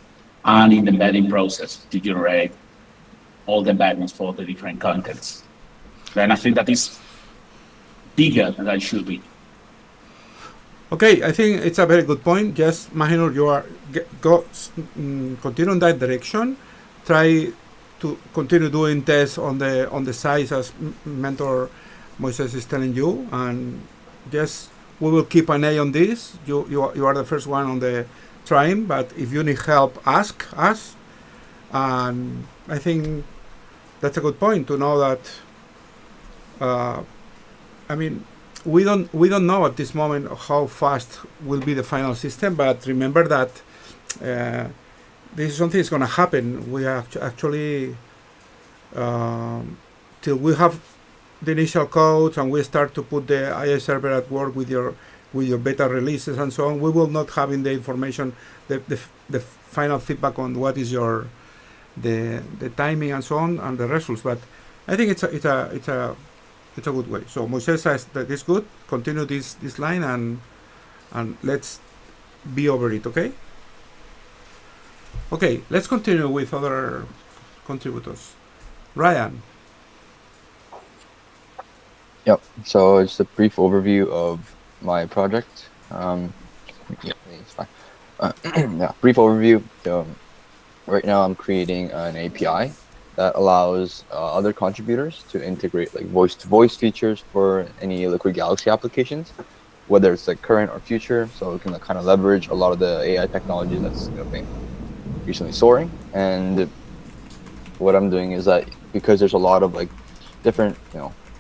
and in the embedding process to generate all the embeddings for the different contents. Then I think that is bigger than it should be. Okay, I think it's a very good point. Just Mahinur, you are continue in that direction. Try to continue doing tests on the size as mentor Moises is telling you, and just we will keep an eye on this. You are the first one on the trying, but if you need help, ask us. And I think that's a good point to know that. I mean, we don't know at this moment how fast will be the final system, but remember that this is something that's going to happen. We have to actually till we have the initial codes and we start to put the AI server at work with your beta releases and so on. We will not have in the information the final feedback on what is the timing and so on and the results. But I think it's a good way. So Moises says that it's good. Continue this line and let's be over it. Okay, let's continue with other contributors. Ryan. Yep. So it's a brief overview of my project. Yeah, it's fine. Yeah, brief overview. Right now I'm creating an API that allows other contributors to integrate like voice-to-voice features for any Liquid Galaxy applications, whether it's like current or future. So we can like, kind of leverage a lot of the AI technology that's been recently soaring. And what I'm doing is that because there's a lot of like different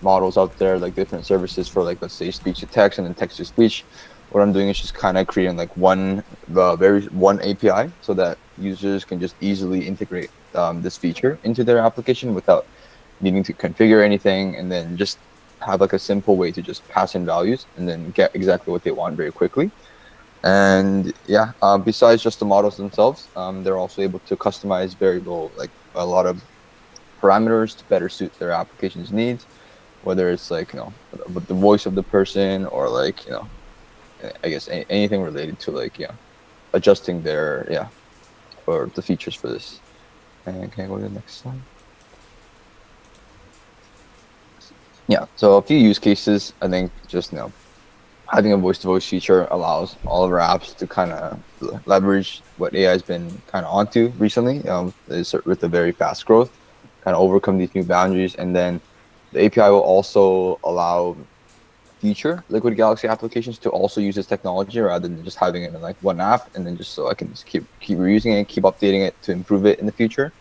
models out there, like different services for like let's say speech to text and then text to speech, what I'm doing is just kind of creating like one API so that users can just easily integrate this feature into their application without needing to configure anything, and then just have like a simple way to just pass in values and then get exactly what they want very quickly. And yeah, besides just the models themselves, they're also able to customize like a lot of parameters to better suit their application's needs, whether it's like with the voice of the person or like I guess anything related to like adjusting their or the features for this. And can I go to the next slide? Yeah, so a few use cases. I think just having a voice-to-voice feature allows all of our apps to kind of leverage what AI has been kind of onto recently with the very fast growth, kind of overcome these new boundaries. And then the API will also allow future Liquid Galaxy applications to also use this technology rather than just having it in like one app, and then just so I can just keep reusing it, keep updating it to improve it in the future.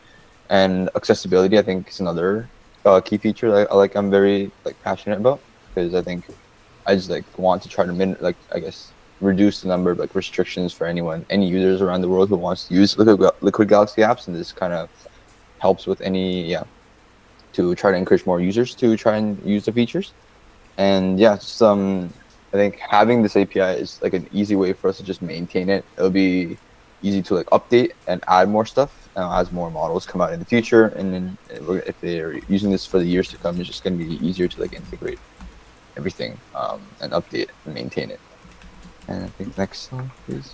And accessibility, I think, is another key feature that I'm very passionate about, because I think I just want to try to I guess reduce the number of restrictions for any users around the world who wants to use Liquid Galaxy apps, and this kind of helps with to try to encourage more users to try and use the features. And yeah, just I think having this API is like an easy way for us to just maintain it. It'll be easy to update and add more stuff as more models come out in the future. And then if they're using this for the years to come, it's just going to be easier to integrate everything and update and maintain it. And I think next slide, please.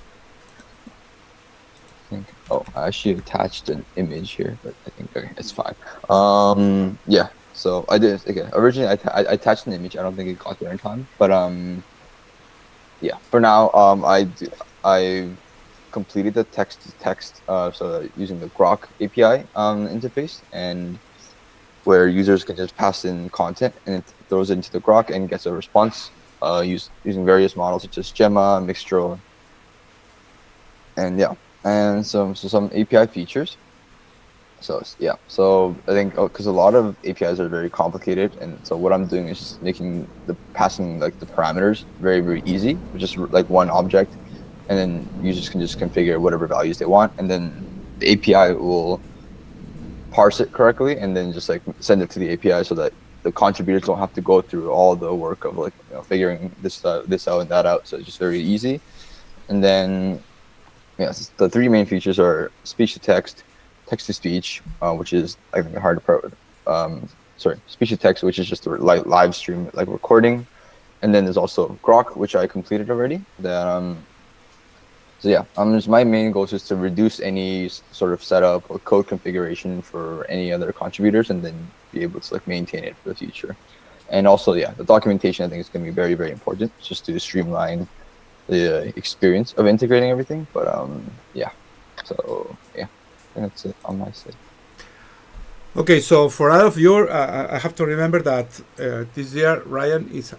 I actually attached an image here, but I think it's fine. Yeah. So I did originally I attached an image. I don't think it got there in time, but yeah. For now, I completed the text to text so using the Grok API interface, and where users can just pass in content and it throws it into the Grok and gets a response using various models such as Gemma, Mixtro, and and some API features. So I think because a lot of APIs are very complicated, and so what I'm doing is just making the passing the parameters very, very easy, just one object, and then users can just configure whatever values they want, and then the API will parse it correctly and then just send it to the API so that the contributors don't have to go through all the work of figuring this out and that out. So it's just very easy. And then the three main features are speech to text, text to speech, which is I think hard to speech to text, which is just a live stream recording, and then there's also Grok, which I completed already. Just my main goal is just to reduce any sort of setup or code configuration for any other contributors, and then be able to maintain it for the future. And also, yeah, the documentation I think is going to be very, very important just to streamline the experience of integrating everything. But yeah, so yeah, I think that's it on my side. Okay, so for all of you, I have to remember that this year Ryan is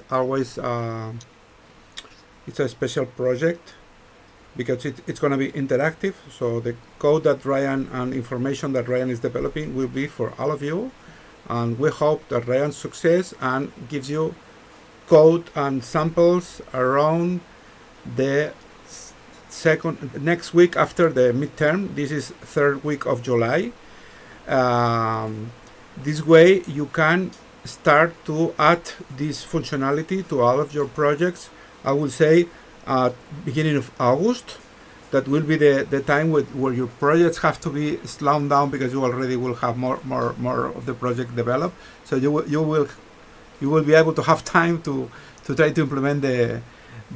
always it's a special project because it's going to be interactive. So the code that Ryan and information that Ryan is developing will be for all of you, and we hope that Ryan's success and gives you code and samples around the next week after the midterm. This is third week of July. This way you can start to add this functionality to all of your projects. I will say at beginning of August. That will be the time where your projects have to be slowed down because you already will have more of the project developed. So you will be able to have time to try to implement the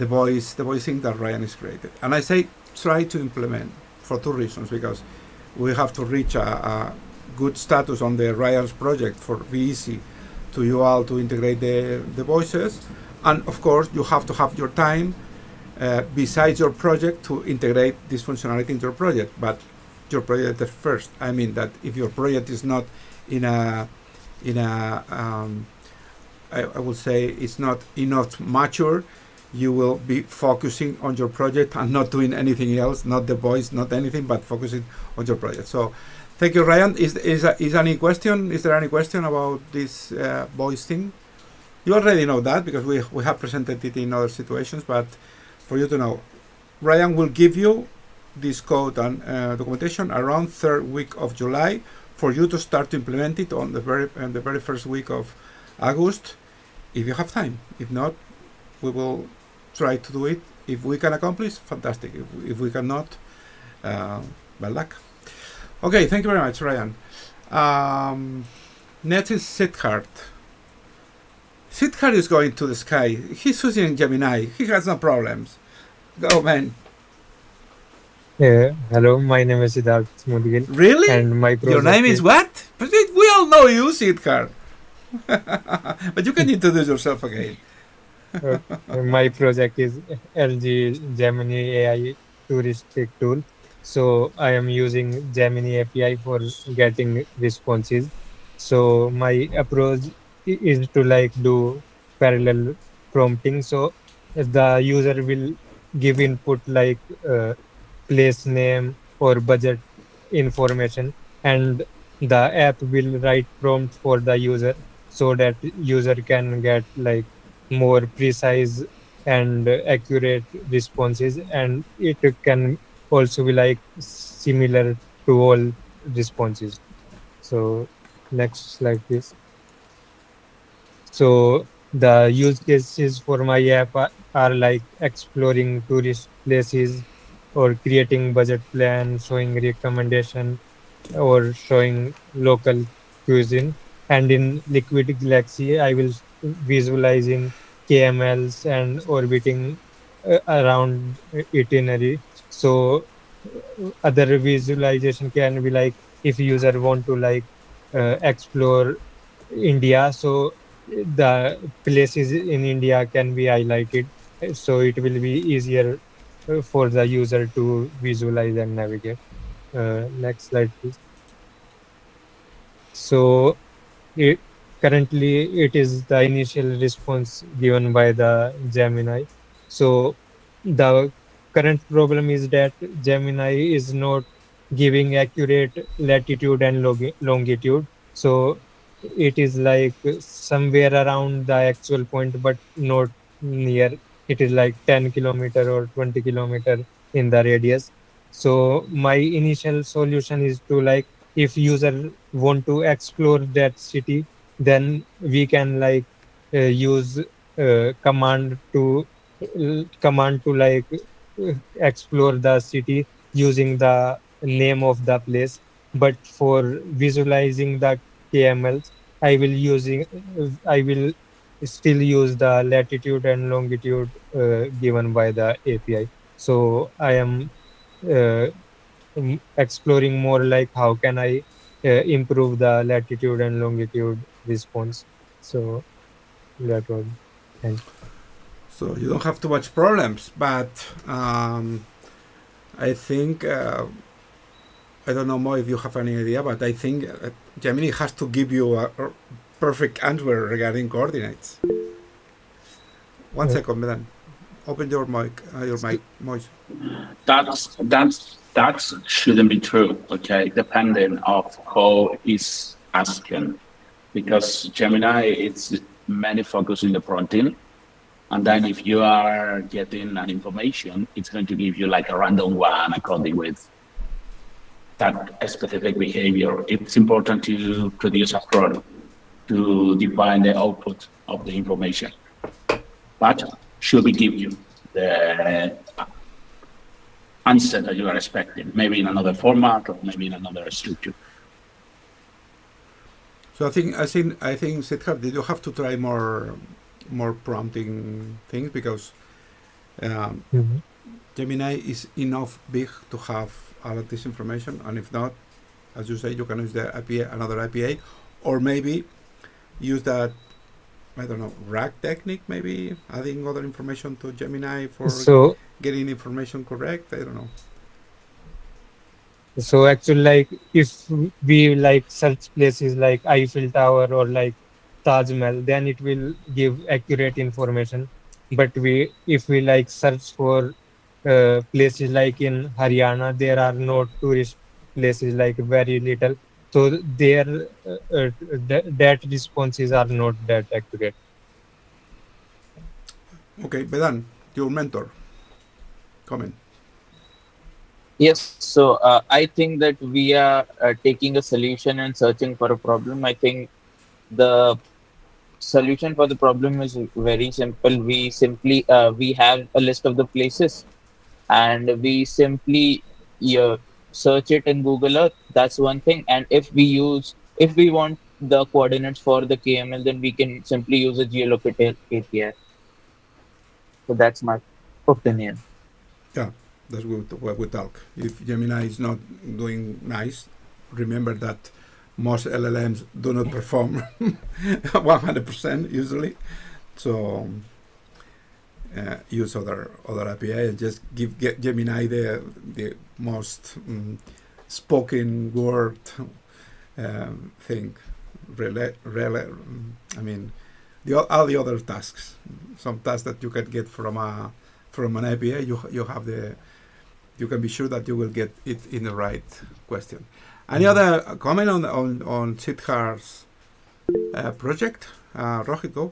voicing that Ryan has created. And I say try to implement for two reasons, because we have to reach a good status on the Ryan's project for be easy to you all to integrate the voices, and of course you have to have your time besides your project to integrate this functionality into your project. But your project is first. I mean that if your project is not in a I would say it's not enough mature, you will be focusing on your project and not doing anything else, not the voice, not anything, but focusing on your project. So thank you, Ryan. Is any question? Is there any question about this voice thing? You already know that because we have presented it in other situations, but for you to know, Ryan will give you this code and documentation around third week of July for you to start to implement it on the very first week of August, if you have time. If not, we will try to do it. If we can accomplish, fantastic. If we cannot, bad luck. Okay, thank you very much, Ryan. Next is Siddharth. Siddharth is going to the sky. He's using Gemini. He has no problems. Go, man. Hello, my name is Siddharth Mudgil. Really? And my Your name is what? But we all know you, Siddharth. But you can introduce yourself again. My project is LG Gemini AI Touristic Tool. So I am using Gemini API for getting responses. So my approach is to like do parallel prompting. So the user will give input like place name or budget information, and the app will write prompt for the user so that user can get like more precise and accurate responses, and it can also be like similar to all responses. So next slide please. So the use cases for my app are like exploring tourist places or creating budget plan, showing recommendation, or showing local cuisine. And in Liquid Galaxy, I will visualizing KMLs and orbiting around itinerary. So other visualization can be like if user want to like explore India, so the places in India can be highlighted, so it will be easier for the user to visualize and navigate. Next slide, please. So currently it is the initial response given by the Gemini. So the current problem is that Gemini is not giving accurate latitude and longitude. So it is like somewhere around the actual point, but not near. It is like 10 kilometer or 20 kilometer in the radius. So my initial solution is to like, if user want to explore that city, then we can like use command to like explore the city using the name of the place. But for visualizing the KMLs, I will still use the latitude and longitude given by the API. So I am exploring more like how can I improve the latitude and longitude response. So That was. Thanks. So you don't have too much problems, but I think I don't know more if you have any idea, but I think Gemini has to give you a perfect answer regarding coordinates. One second, Medan. Open your mic, Moise. That shouldn't be true, okay, depending of who is asking. Because Gemini, it's mainly focused in the protein. And then if you are getting an information, it's going to give you like a random one according with that specific behavior. It's important to produce a product to define the output of the information. But should we give you the answer that you are expecting, maybe in another format or maybe in another structure? So I think Siddharth, did you have to try more prompting things, because Gemini is enough big to have all of this information, and if not, as you say, you can use the API, another API, or maybe use that, I don't know, RAG technique, maybe adding other information to Gemini for getting information correct. I don't know. So actually, like if we like search places like Eiffel Tower or like Taj Mahal, then it will give accurate information. But if we like search for places like in Haryana, there are no tourist places, like very little. So their that responses are not that accurate. Okay, Vedan, your mentor, comment. Yes, so I think that we are taking a solution and searching for a problem. I think the solution for the problem is very simple. We simply we have a list of the places, and we simply search it in Google Earth. That's one thing. And if we want the coordinates for the KML, then we can simply use a geolocate API. So that's my opinion. Yeah, that's what we talk. If Gemini is not doing nice, remember that most LLMs do not perform 100% usually. So use other API and just get Gemini the most spoken word thing. I mean, all the other tasks. Some tasks that you can get from an API, you can be sure that you will get it in the right question. Any other comment on Siddharth's project? Rohit, go.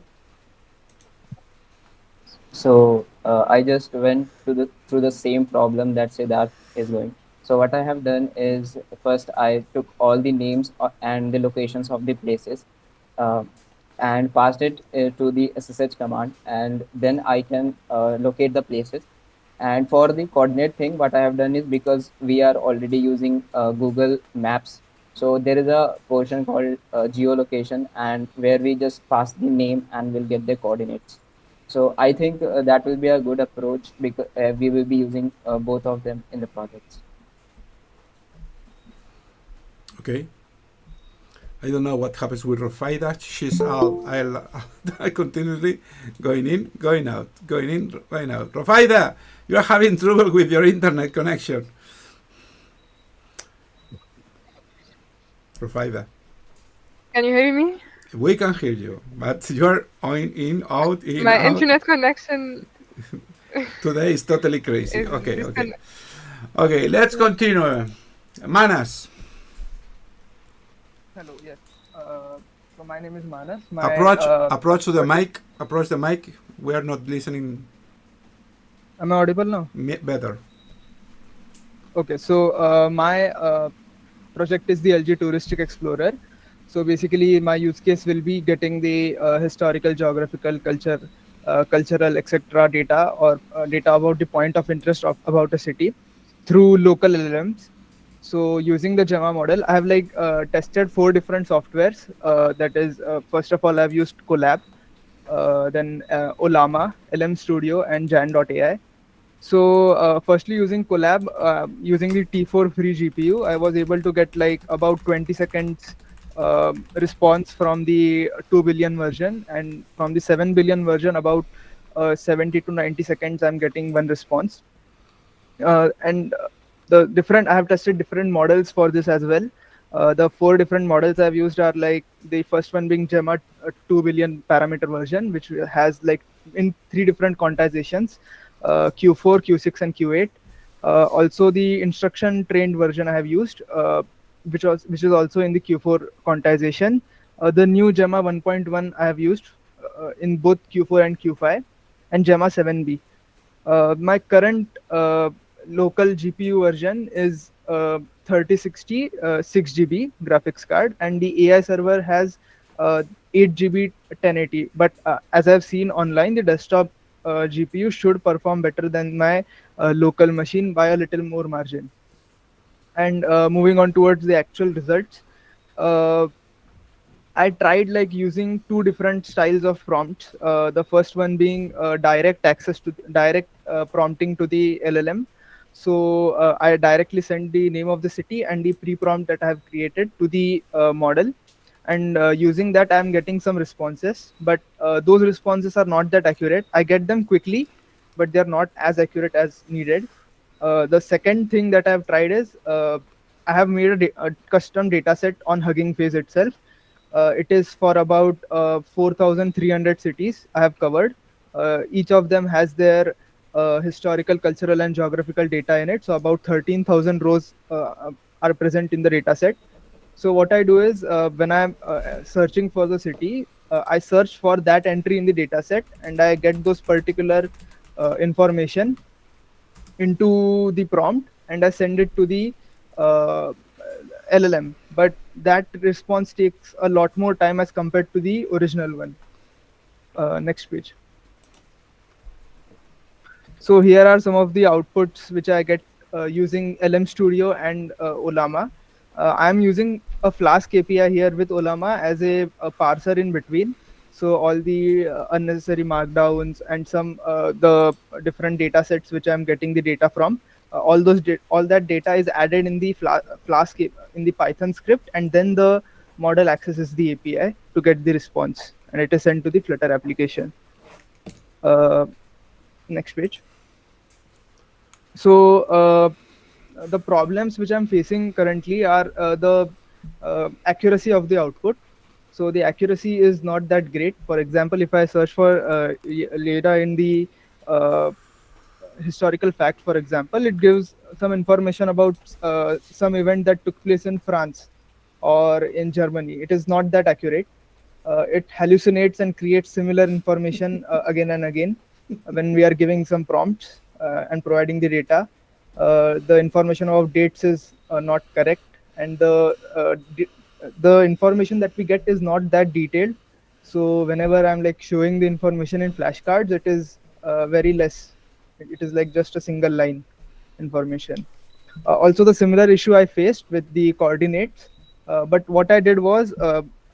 So I just went through the same problem that Siddharth is going. So what I have done is, first I took all the names and the locations of the places and passed it to the SSH command, and then I can locate the places. And for the coordinate thing, what I have done is, because we are already using Google Maps, so there is a portion called geolocation, and where we just pass the name and we'll get the coordinates. So I think that will be a good approach, because we will be using both of them in the projects. Okay. I don't know what happens with Rafaida. She's I continuously going in, going out, going in, going out. Rafaida, you are having trouble with your internet connection. Rafaida. Can you hear me? We can hear you, but you are in, out, in, My out. internet connection Today is totally crazy. Okay, let's continue. Manas. Hello, yes. So my name is Manas. Approach to the mic. Approach the mic. We are not listening. Am I audible now? Better. Okay, so my project is the LG Touristic Explorer. So basically, my use case will be getting the historical, geographical, cultural, etc. data, or data about the point of interest about a city through local LLMs. So using the Gemma model, I have tested 4 different softwares. That is, first of all, I've used Colab, then Olama, LM Studio, and Jan.ai. So firstly, using Colab, using the T4 free GPU, I was able to get about 20 seconds response from the 2 billion version, and from the 7 billion version, about 70 to 90 seconds, I'm getting one response. And the different I have tested different models for this as well. The 4 different models I've used are like the first one being Gemma 2 billion parameter version, which has like in 3 different quantizations, Q4, Q6, and Q8. Also, the instruction trained version I have used, which is also in the Q4 quantization. The new Gemma 1.1 I have used in both Q4 and Q5, and Gemma 7B. My current local GPU version is 3060 6 GB graphics card, and the AI server has 8 GB 1080. But as I've seen online, the desktop GPU should perform better than my local machine by a little more margin. And moving on towards the actual results, uh, I tried like using 2 different styles of prompts. The first one being direct access to direct prompting to the LLM. So I directly send the name of the city and the pre-prompt that I have created to the model, and using that I'm getting some responses. But those responses are not that accurate. I get them quickly, but they're not as accurate as needed. The second thing that I've tried is I have made a custom data set on Hugging Face itself. It is for about 4,300 cities I have covered. Each of them has their historical, cultural, and geographical data in it. So about 13,000 rows are present in the data set. So what I do is when I'm searching for the city, I search for that entry in the data set, and I get those particular information into the prompt, and I send it to the uh, LLM. But that response takes a lot more time as compared to the original one. Next page. So here are some of the outputs which I get using LM Studio and Olama. I'm using a Flask API here with Olama as a parser in between. So all the unnecessary markdowns and some the different data sets which I'm getting the data from, all that data is added in the Flask in the Python script, and then the model accesses the API to get the response, and it is sent to the Flutter application. Next page. So the problems which I'm facing currently are the accuracy of the output. So the accuracy is not that great. For example, if I search for data in the historical fact, for example, it gives some information about some event that took place in France or in Germany. It is not that accurate. It hallucinates and creates similar information again and again when we are giving some prompts and providing the data. The information about dates is not correct, and the information that we get is not that detailed. So whenever I'm like showing the information in flashcards, it is very less. It is like just a single line information. Also, the similar issue I faced with the coordinates. But what I did was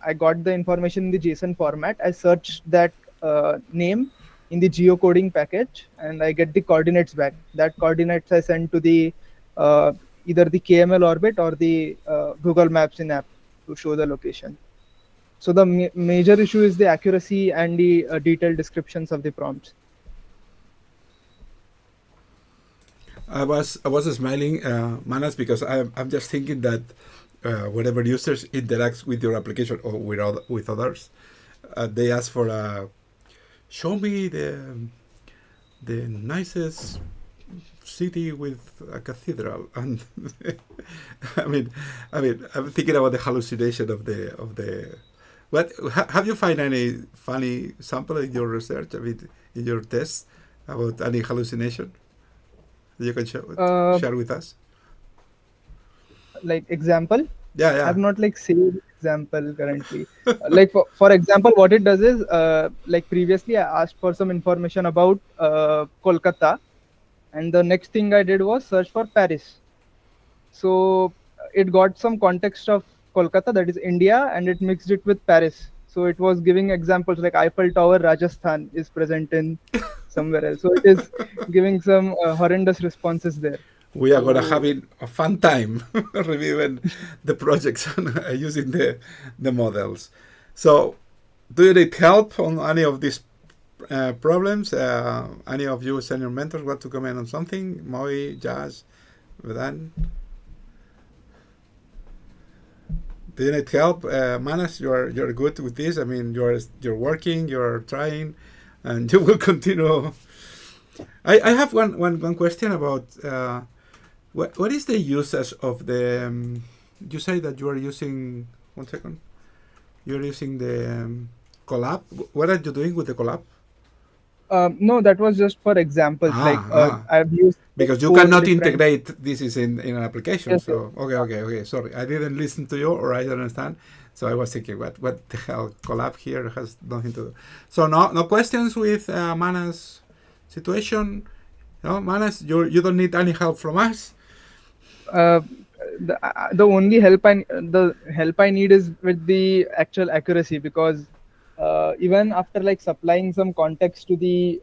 I got the information in the JSON format. I searched that name in the geocoding package, and I get the coordinates back. That coordinates I send to the either the KML orbit or the Google Maps in app to show the location. So the major issue is the accuracy and the detailed descriptions of the prompts. I was smiling, Manas, because I'm just thinking that whenever users interact with your application or with others, they ask for show me the nicest city with a cathedral, and I mean, I'm thinking about the hallucination of the. What have you find any funny sample in your research? I mean, in your tests about any hallucination that you can share with us? Like example? Yeah. I've not like saved example currently. Like for example, what it does is like previously I asked for some information about Kolkata, and the next thing I did was search for Paris. So it got some context of Kolkata, that is India, and it mixed it with Paris. So it was giving examples like Eiffel Tower, Rajasthan is present in somewhere else. So it is giving some horrendous responses there. we are gonna having a fun time reviewing the projects and using the models. So, do you need help on any of these problems? Any of you senior mentors want to comment on something? Moi, Jazz, Vedan? Do you need help? Manas, you're good with this. I mean, you're working, you're trying, and you will continue. I have one question about what is the usage of the. You say that you are using. 1 second. You're using the collab. What are you doing with the collab? No, that was just for examples. I've used because you 4 cannot different- integrate this is in an application. Yes, So okay. Sorry, I didn't listen to you or I don't understand. So I was thinking, what the hell? Collab here has nothing to do. So no questions with Manas situation. No, Manas, you don't need any help from us. The only help I need is with the actual accuracy, because even after like supplying some context to the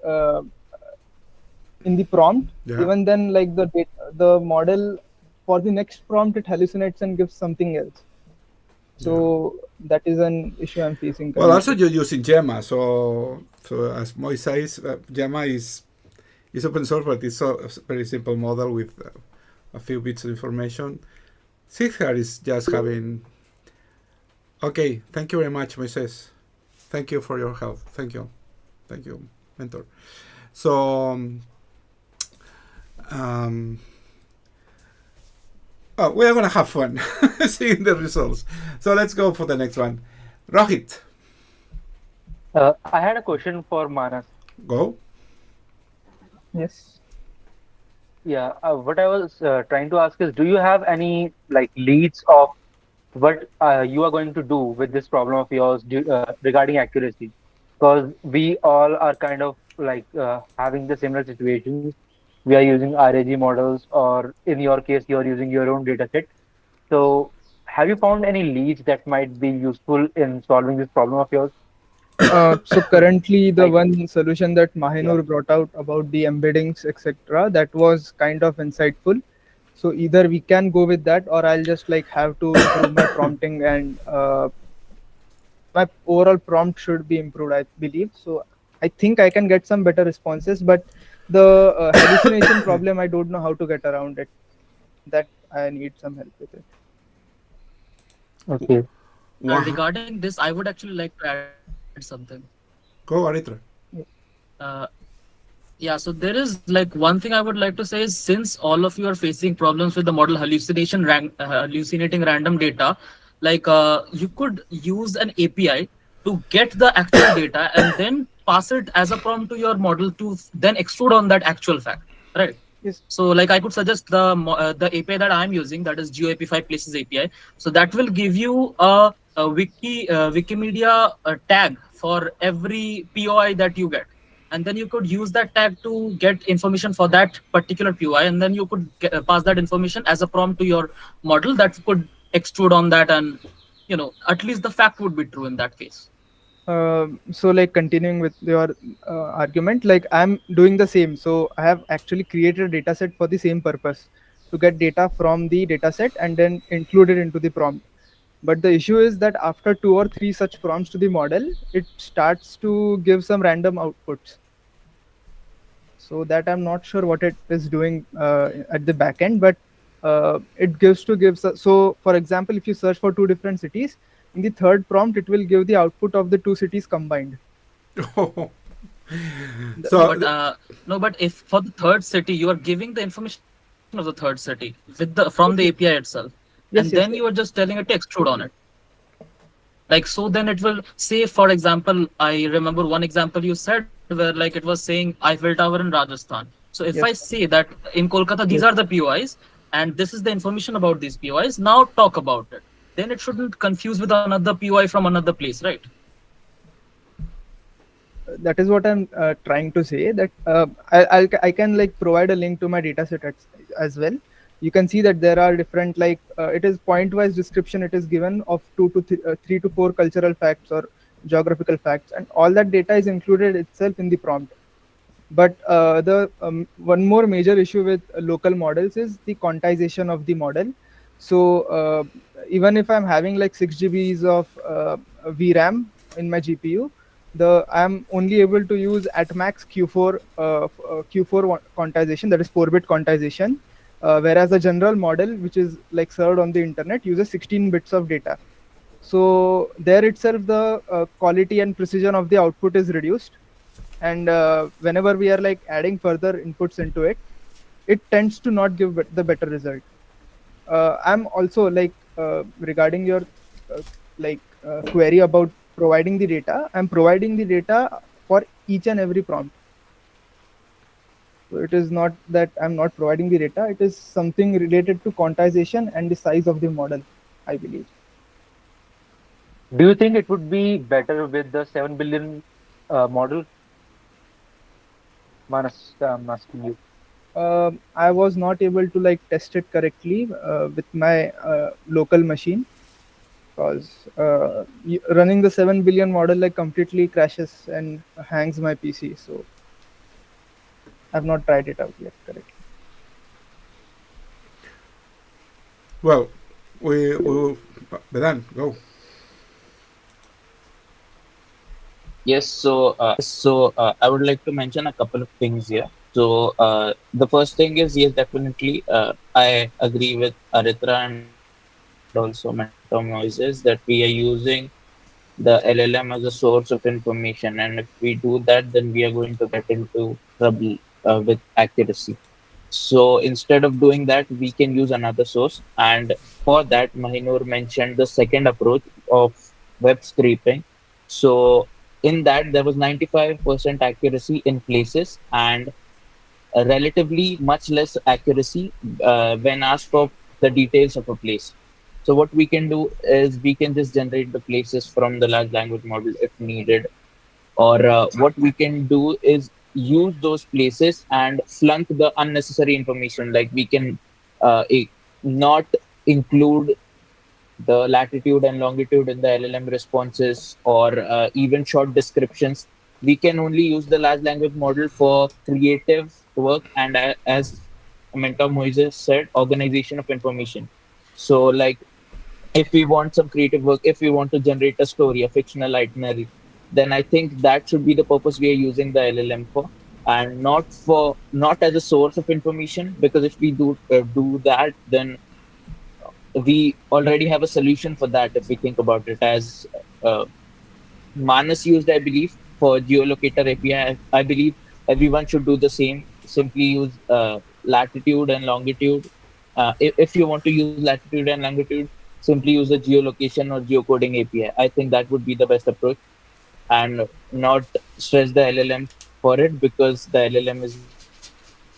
in the prompt, even then like the model for the next prompt, it hallucinates and gives something else. So that is an issue I'm facing currently. Well, also you're using Gemma, so as Moi says, Gemma is open source, but it's a very simple model with a few bits of information. Sighar is just having. Okay, thank you very much, Moises. Thank you for your help. Thank you, mentor. So, we are gonna have fun seeing the results. So let's go for the next one. Rohit. I had a question for Manas. Go. Yes. Yeah, what I was trying to ask is, do you have any like leads of what you are going to do with this problem of yours regarding accuracy? Because we all are kind of like having the similar situations. We are using RAG models, or in your case, you are using your own data set. So, have you found any leads that might be useful in solving this problem of yours? So currently the one solution that Mahinur brought out about the embeddings, etc., that was kind of insightful. So either we can go with that, or I'll just like have to improve my prompting, and my overall prompt should be improved, I believe. So I think I can get some better responses, but the hallucination problem, I don't know how to get around it. That I need some help with it. Okay. Regarding this, I would actually like to add something. Go, Aritra. Yeah, so there is like one thing I would like to say is, since all of you are facing problems with the model hallucinating random data, like you could use an API to get the actual data and then pass it as a prompt to your model to then extrude on that actual fact, right? Yes. So like I could suggest the API that I'm using, that is GeoAPI Places API. So that will give you a Wikimedia tag for every POI that you get. And then you could use that tag to get information for that particular POI, and then you could pass that information as a prompt to your model that could extrude on that, and at least the fact would be true in that case. So like continuing with your argument, like I'm doing the same. So I have actually created a data set for the same purpose, to get data from the data set and then include it into the prompt. But the issue is that after 2 or 3 such prompts to the model, it starts to give some random outputs. So that I'm not sure what it is doing at the back end, but it gives. So for example, if you search for 2 different cities, in the third prompt, it will give the output of the 2 cities combined. But if for the third city, you are giving the information of the third city from the API itself. Yes, and yes, then yes. you are just telling it to extrude on it. Like, so then it will say, for example, I remember one example you said where like it was saying Eiffel Tower in Rajasthan. So if I say that in Kolkata, these are the POIs, and this is the information about these POIs, now talk about it. Then it shouldn't confuse with another POI from another place, right? That is what I'm trying to say, that I can like provide a link to my dataset as well. You can see that there are different, like it is point-wise description it is given of 3 to 4 cultural facts or geographical facts, and all that data is included itself in the prompt. But the one more major issue with local models is the quantization of the model. So even if I'm having like 6 GBs of VRAM in my GPU, I'm only able to use at max Q4 quantization, that is 4-bit quantization, whereas the general model, which is like served on the internet, uses 16 bits of data. So there itself, the quality and precision of the output is reduced, and whenever we are like adding further inputs into it, it tends to not give the better result. I'm also like regarding your query about providing the data, I'm providing the data for each and every prompt. So it is not that I'm not providing the data, it is something related to quantization and the size of the model, I believe. Do you think it would be better with the 7 billion model? Manas, I'm asking you. I was not able to like test it correctly with my local machine, because running the 7 billion model like completely crashes and hangs my PC. So I've not tried it out yet correctly. Well, we Vedan, go. Yes, I would like to mention a couple of things here. So the first thing is, yes, definitely, I agree with Aritra and also Mentor Moises that we are using the LLM as a source of information, and if we do that, then we are going to get into trouble with accuracy. So instead of doing that, we can use another source, and for that, Mahinur mentioned the second approach of web scraping. So in that, there was 95% accuracy in places and relatively much less accuracy when asked for the details of a place. So what we can do is we can just generate the places from the large language model if needed, or what we can do is use those places and flunk the unnecessary information. Like we can not include the latitude and longitude in the LLM responses, or even short descriptions. We can only use the large language model for creative work and, as Mentor Moises said, organization of information. So, like, if we want some creative work, if we want to generate a story, a fictional itinerary, then I think that should be the purpose we are using the LLM for, and not as a source of information. Because if we do that, then we already have a solution for that. If we think about it, as uh, Manas used, I believe, for geolocator API, I believe everyone should do the same. Simply use latitude and longitude. If you want to use latitude and longitude, simply use a geolocation or geocoding API. I think that would be the best approach, and not stress the LLM for it, because the LLM is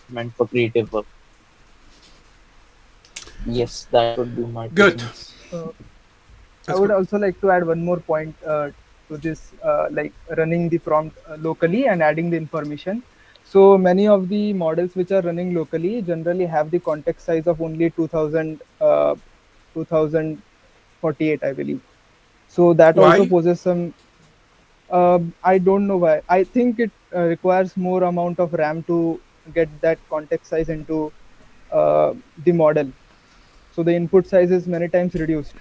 meant for creative work. Yes, that would be my 2 Good. cents. I would also like to add one more point to this, like running the prompt locally and adding the information. So many of the models which are running locally generally have the context size of only 2048, I believe. So that also Why? poses some. I don't know why. I think it requires more amount of RAM to get that context size into the model. So the input size is many times reduced.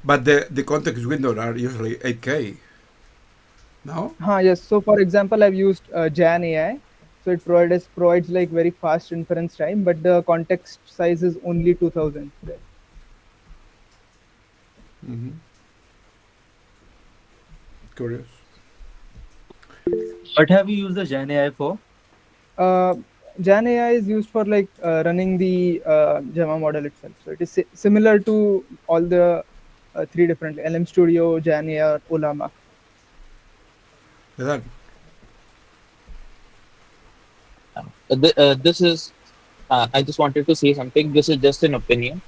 But the context windows are usually 8K. No? Yes. So for example, I've used Jan AI. So it provides like very fast inference time, but the context size is only 2000 there. Mm-hmm. Curious. What have you used the Gen AI for? Jan AI is used for like running the Gemma model itself. So it is similar to all the three different LM Studio, Jan AI, or Olama. Vedan. This is I just wanted to say something. This is just an opinion.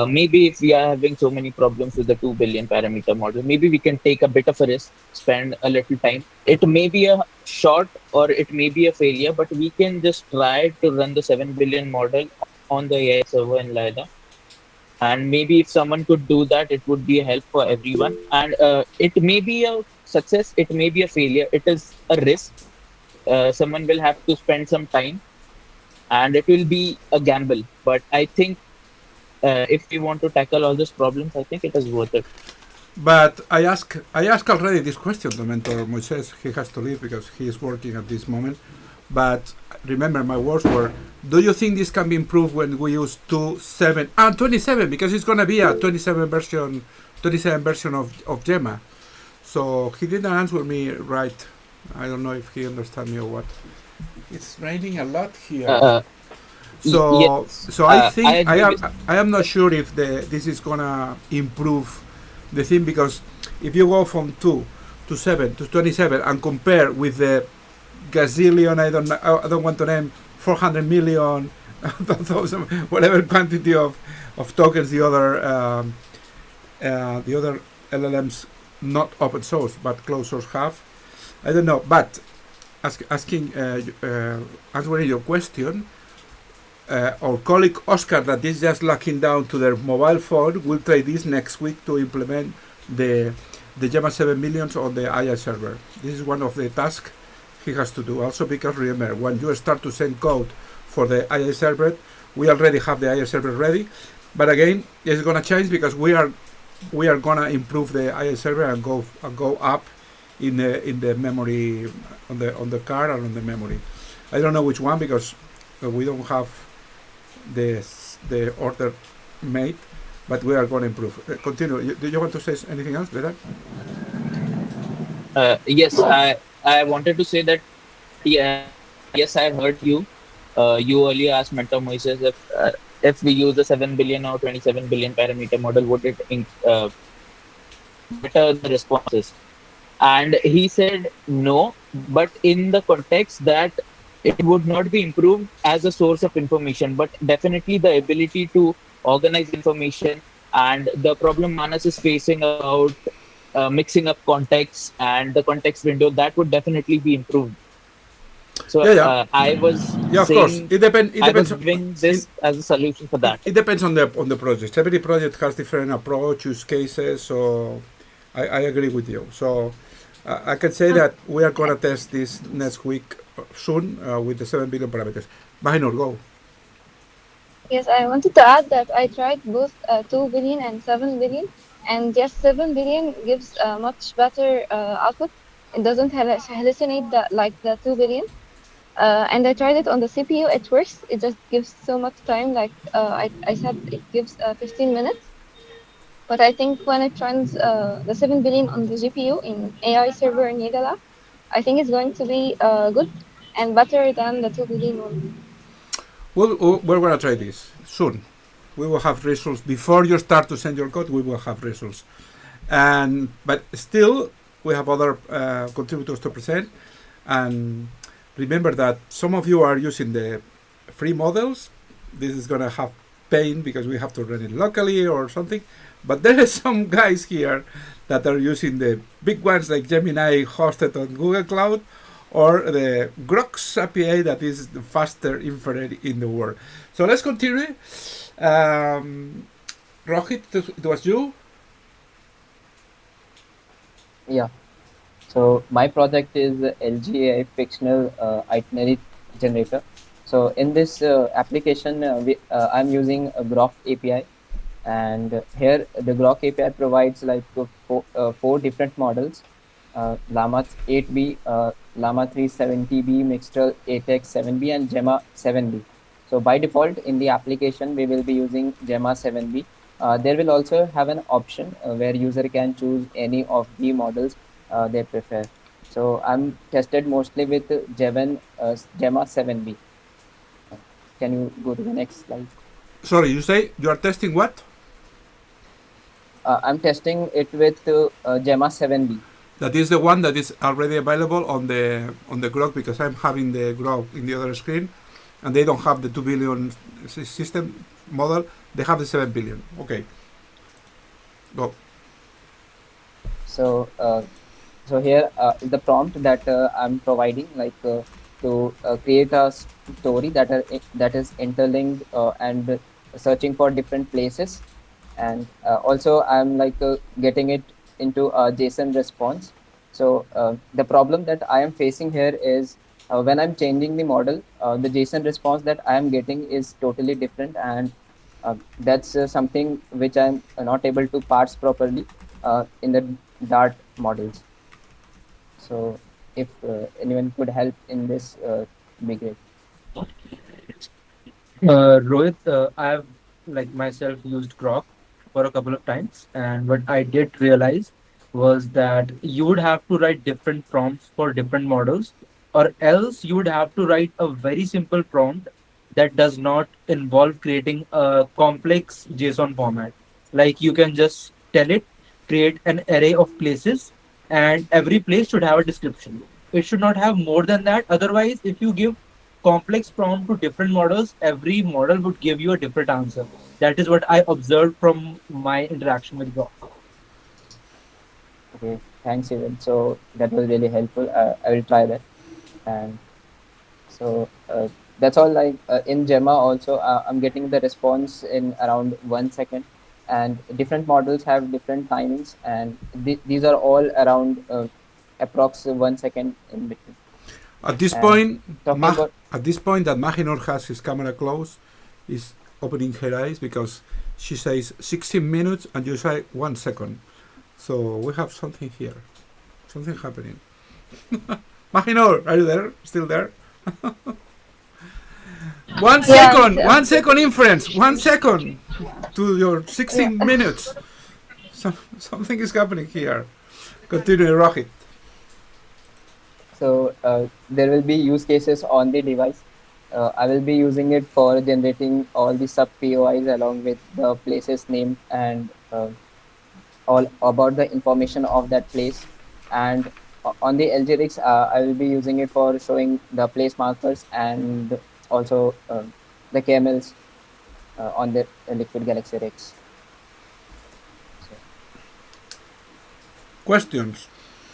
Maybe if we are having so many problems with the 2 billion parameter model, maybe we can take a bit of a risk, spend a little time. It may be a short or it may be a failure, but we can just try to run the 7 billion model on the AI server in Lida. And maybe if someone could do that, it would be a help for everyone. And it may be a success, it may be a failure. It is a risk. someone will have to spend some time, and it will be a gamble. But I think if we want to tackle all these problems, I think it is worth it. But I ask already this question to Mentor Moises. He has to leave because he is working at this moment. But remember, my words were: do you think this can be improved when we use 2.7 and 27? Because it's gonna be a 27 version of Gemma. So he didn't answer me right. I don't know if he understands me or what. It's raining a lot here. So Yes, so I think I agree with. I am not sure if this is gonna improve the thing, because if you go from 2 to 7 to 27 and compare with the gazillion, I don't want to name 400 million, 1,000, whatever quantity of tokens the other LLMs, not open source but closed source, have. I don't know, but answering your question, our colleague Oscar, that is just locking down to their mobile phone, will try this next week to implement the Gemma 7 millions on the AI server. This is one of the tasks he has to do. Also, because remember, when you start to send code for the AI server, we already have the AI server ready. But again, it's gonna change because we are gonna improve the AI server and go up in the memory on the card and on the memory. I don't know which one because we don't have the order made, but we are going to improve. Continue. Do you want to say anything else, Vedat? Yes, I wanted to say that yes, I heard you. You earlier asked Mentor Moises if we use the 7 billion or 27 billion parameter model, would it better the responses? And he said no, but in the context that it would not be improved as a source of information, but definitely the ability to organize information, and the problem Manas is facing about mixing up contexts and the context window, that would definitely be improved. So I was of course. saying, It depends. I was giving this as a solution for that. It depends on the project. Every project has different approach, use cases. So I agree with you. So I can say that we are going to test this next week soon with the 7 billion parameters. Mahinur, go. Yes, I wanted to add that I tried both 2 billion and 7 billion, and yes, 7 billion gives a much better output. It doesn't hallucinate like the 2 billion. And I tried it on the CPU. It works. It just gives so much time. Like I said, it gives 15 minutes. But I think when it runs the 7 billion on the GPU in AI server in Yuga Lab, I think it's going to be good and better than the 2 billion one. We're going to try this soon. We will have results before you start to send your code. We will have results, but still we have other contributors to present. And remember that some of you are using the free models. This is going to have pain because we have to run it locally or something. But there are some guys here that are using the big ones like Gemini hosted on Google Cloud, or the GSoC API that is the faster inference in the world. So let's continue. Rohit, it was you? Yeah. So my project is LGAI fictional itinerary generator. So in this application, I'm using a GSoC API, and here the GSoC API provides like four different models: Llama 8B, Llama 370B, Mixtral 8X 7B, and Gemma 7B. So by default in the application, we will be using Gemma 7B. There will also have an option where user can choose any of the models they prefer. So I'm tested mostly with Gemma 7B. Can you go to the next slide? Sorry, you say you are testing what? I'm testing it with Gemma 7B. That is the one that is already available on the GSoC, because I'm having the GSoC in the other screen, and they don't have the 2 billion system model. They have the 7 billion. Okay. Go. So so here the prompt that I'm providing, like to create a story that is interlinked and searching for different places, and also I'm like getting it into a JSON response. So the problem that I am facing here is when I'm changing the model, the JSON response that I am getting is totally different, and that's something which I'm not able to parse properly in the Dart models. So if anyone could help in this, be great. Rohit, I have like myself used Grok for a couple of times, and what I did realize was that you would have to write different prompts for different models, or else you would have to write a very simple prompt that does not involve creating a complex JSON format. Like you can just tell it, create an array of places, and every place should have a description. It should not have more than that. Otherwise, if you give complex prompt to different models, every model would give you a different answer. That is what I observed from my interaction with Grok. Okay, thanks, Even. So that was really helpful. I will try that. And so that's all. Like in Gemma, also I'm getting the response in around 1 second, and different models have different timings, and these are all around approx 1 second in between. At this And point, talking about at this point that Mahinor has his camera closed, is opening her eyes because she says 16 minutes and you say 1 second. So we have something here, something happening. Mahinor, are you there? Still there? 1 second, 1 second inference, 1 second to your 16 minutes. Something is happening here. Continue, Rohit. So there will be use cases on the device. I will be using it for generating all the sub POIs along with the places name and all about the information of that place. And on the LGRX, I will be using it for showing the place markers and also the camels on the Liquid Galaxy Rex. Questions?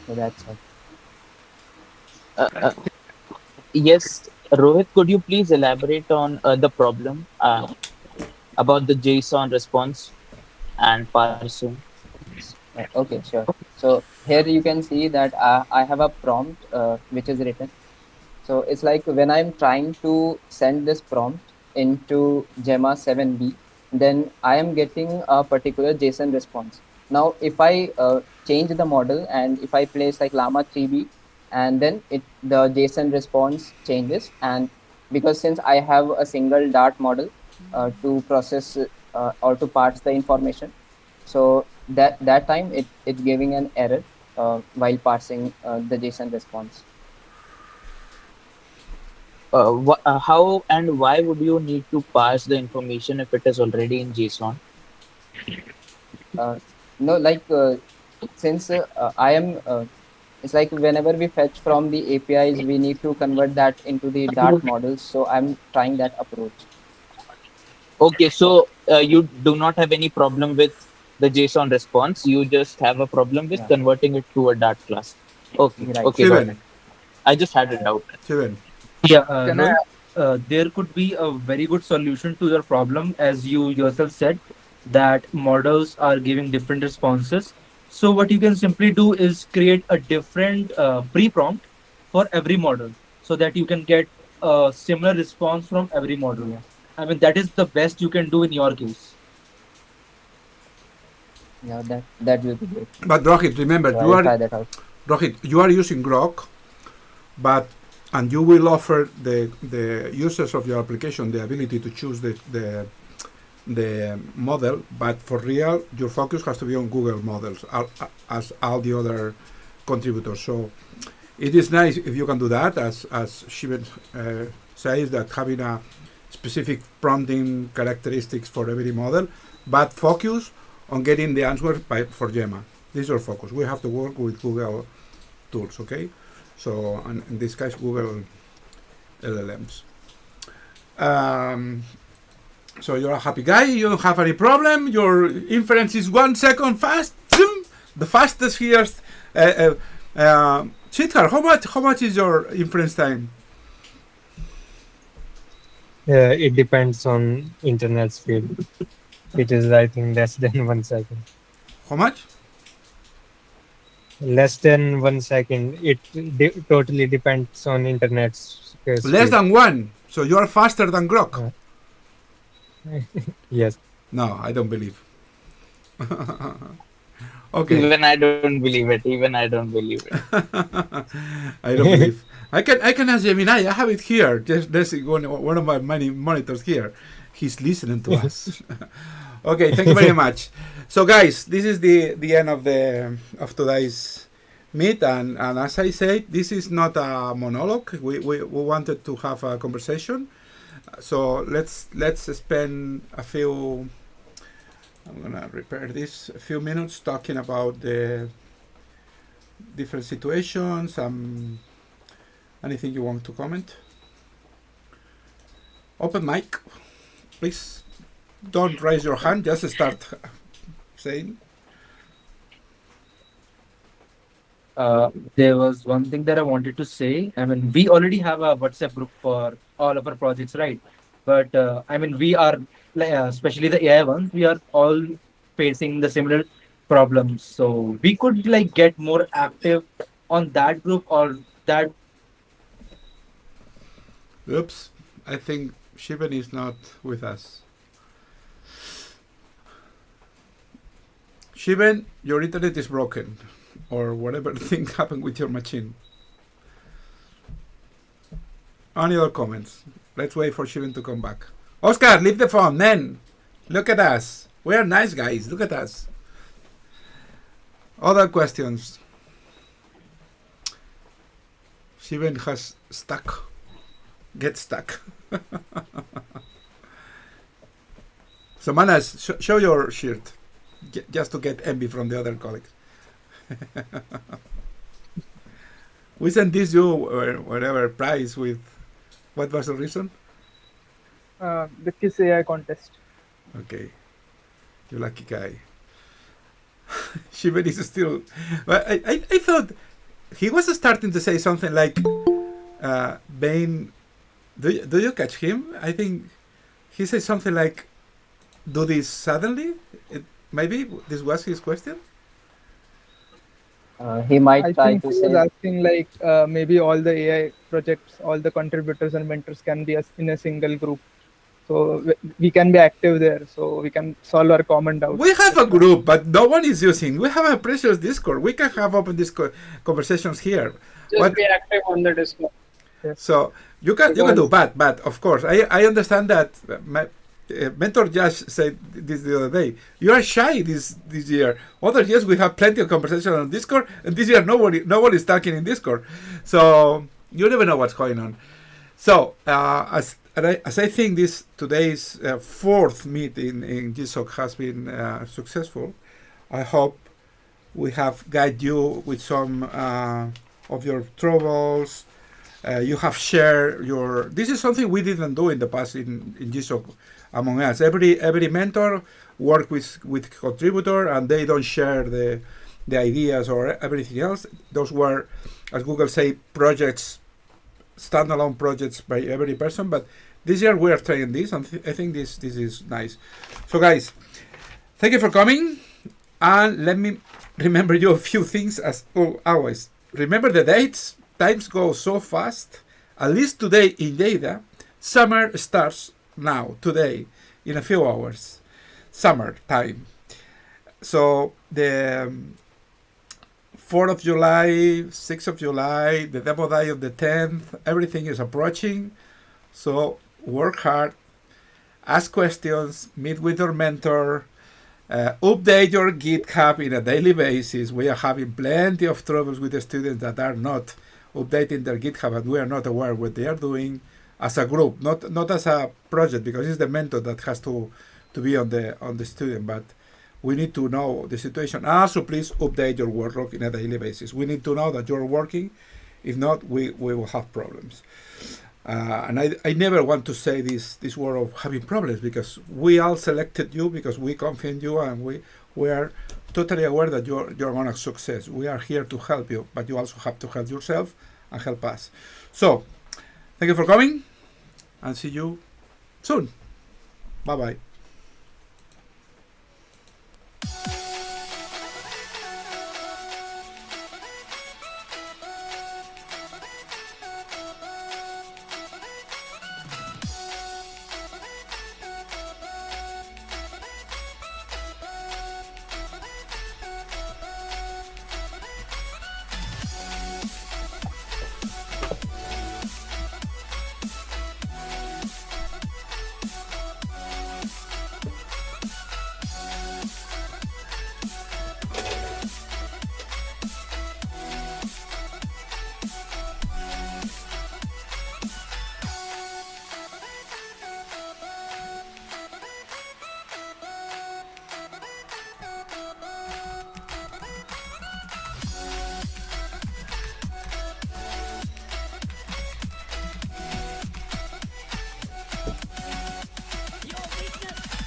So that's all. Yes, Rohit, could you please elaborate on the problem about the JSON response and parsing? Okay, sure. So here you can see that I have a prompt which is written. So it's like when I'm trying to send this prompt into Gemma 7B, then I am getting a particular JSON response. Now, if I change the model and if I place like Llama 3B, and then the JSON response changes, and because since I have a single Dart model to process or to parse the information, so that time it's giving an error while parsing the JSON response. How and why would you need to parse the information if it is already in JSON? No, like since I am it's like whenever we fetch from the APIs, we need to convert that into the Dart models. So I'm trying that approach. Okay, so you do not have any problem with the JSON response. You just have a problem with converting it to a Dart class. Okay, Right. okay, got it. I just had a doubt. Yeah, Can Rohit, there could be a very good solution to your problem, as you yourself said, that models are giving different responses. So what you can simply do is create a different pre-prompt for every model, so that you can get a similar response from every model. Yeah. I mean, that is the best you can do in your case. Yeah, that will be great. But Rohit, remember, So I'll try that out. Rohit, you are using Grok, and you will offer the users of your application the ability to choose the model, but for real, your focus has to be on Google models, as all the other contributors. So it is nice if you can do that, as Shiven says, that having a specific prompting characteristics for every model, but focus on getting the answer for Gemma. This is your focus. We have to work with Google tools, okay? So, and in this case, Google LLMs. So you're a happy guy. You don't have any problem. Your inference is 1 second fast. Zoom! The fastest here. Chithar, how much is your inference time? It depends on internet speed. It is, I think, less than 1 second. How much? less than 1 second. It totally depends on internet's Less speed. than 1. So you are faster than Grok. Yes. No, I don't believe. Okay. Even I don't believe it. Even I don't believe it. I don't believe. I can ask Gemini. I have it here. There's one of my many monitors here. He's listening to us. Okay, thank you very much. So guys, this is the end of today's meet, and as I said, this is not a monologue. We wanted to have a conversation. So let's spend a few. I'm gonna repair this. A few minutes talking about the different situations. Anything you want to comment? Open mic, please. Don't raise your hand. Just start saying. There was one thing that I wanted to say. I mean, we already have a WhatsApp group for all of our projects, right? But I mean, we are, especially the AI ones, we are all facing the similar problems. So we could like get more active on that group or that. Oops, I think Shivan is not with us. Shivan, your internet is broken, or whatever thing happened with your machine. Any other comments? Let's wait for Shivan to come back. Oscar, leave the phone, man. Look at us. We are nice guys. Look at us. Other questions? Shivan has stuck. Get stuck. So Manas, show your shirt. Just to get envy from the other colleagues. We sent this you whatever prize with. What was the reason? The Kiss AI contest. Okay, you lucky guy. Shivan is still. Well, I thought he was starting to say something like, Bain. Do you catch him? I think he said something like, "Do this suddenly." Maybe this was his question. He might I try think to he say. was asking like maybe all the AI projects, all the contributors and mentors can be in a single group. So we can be active there. So we can solve our common doubts. We have a group, but no one is using. We have a precious Discord. We can have open Discord conversations here. Just be active on the Discord. So you can do, but of course I understand that. My mentor just said this the other day. You are shy this year. Other years we have plenty of conversation on Discord, and this year nobody is talking in Discord. So you never know what's going on. So as I think today's fourth meeting in GSoC has been successful, I hope we have guided you with some of your troubles. You have shared your. This is something we didn't do in the past in GSoC among us. Every mentor work with contributor, and they don't share the ideas or everything else. Those were, as Google say, projects, standalone projects by every person. But this year we are trying this, and I think this is nice. So guys, thank you for coming, and let me remember you a few things as always. Remember the dates. Times go so fast. At least today in Lleida, summer starts now, today, in a few hours. Summer time. So the 4th of July, 6th of July, the demo day of the 10th, everything is approaching. So work hard, ask questions, meet with your mentor, update your GitHub on a daily basis. We are having plenty of troubles with the students that are not updating their GitHub, and we are not aware what they are doing as a group, not as a project, because it's the mentor that has to be on the student. But we need to know the situation. Also, please update your workload on a daily basis. We need to know that you're working. If not, we will have problems. And I never want to say this word of having problems, because we all selected you because we confide in you, and we are totally aware that you're going to success. We are here to help you, but you also have to help yourself and help us. So, thank you for coming, and see you soon. Bye-bye.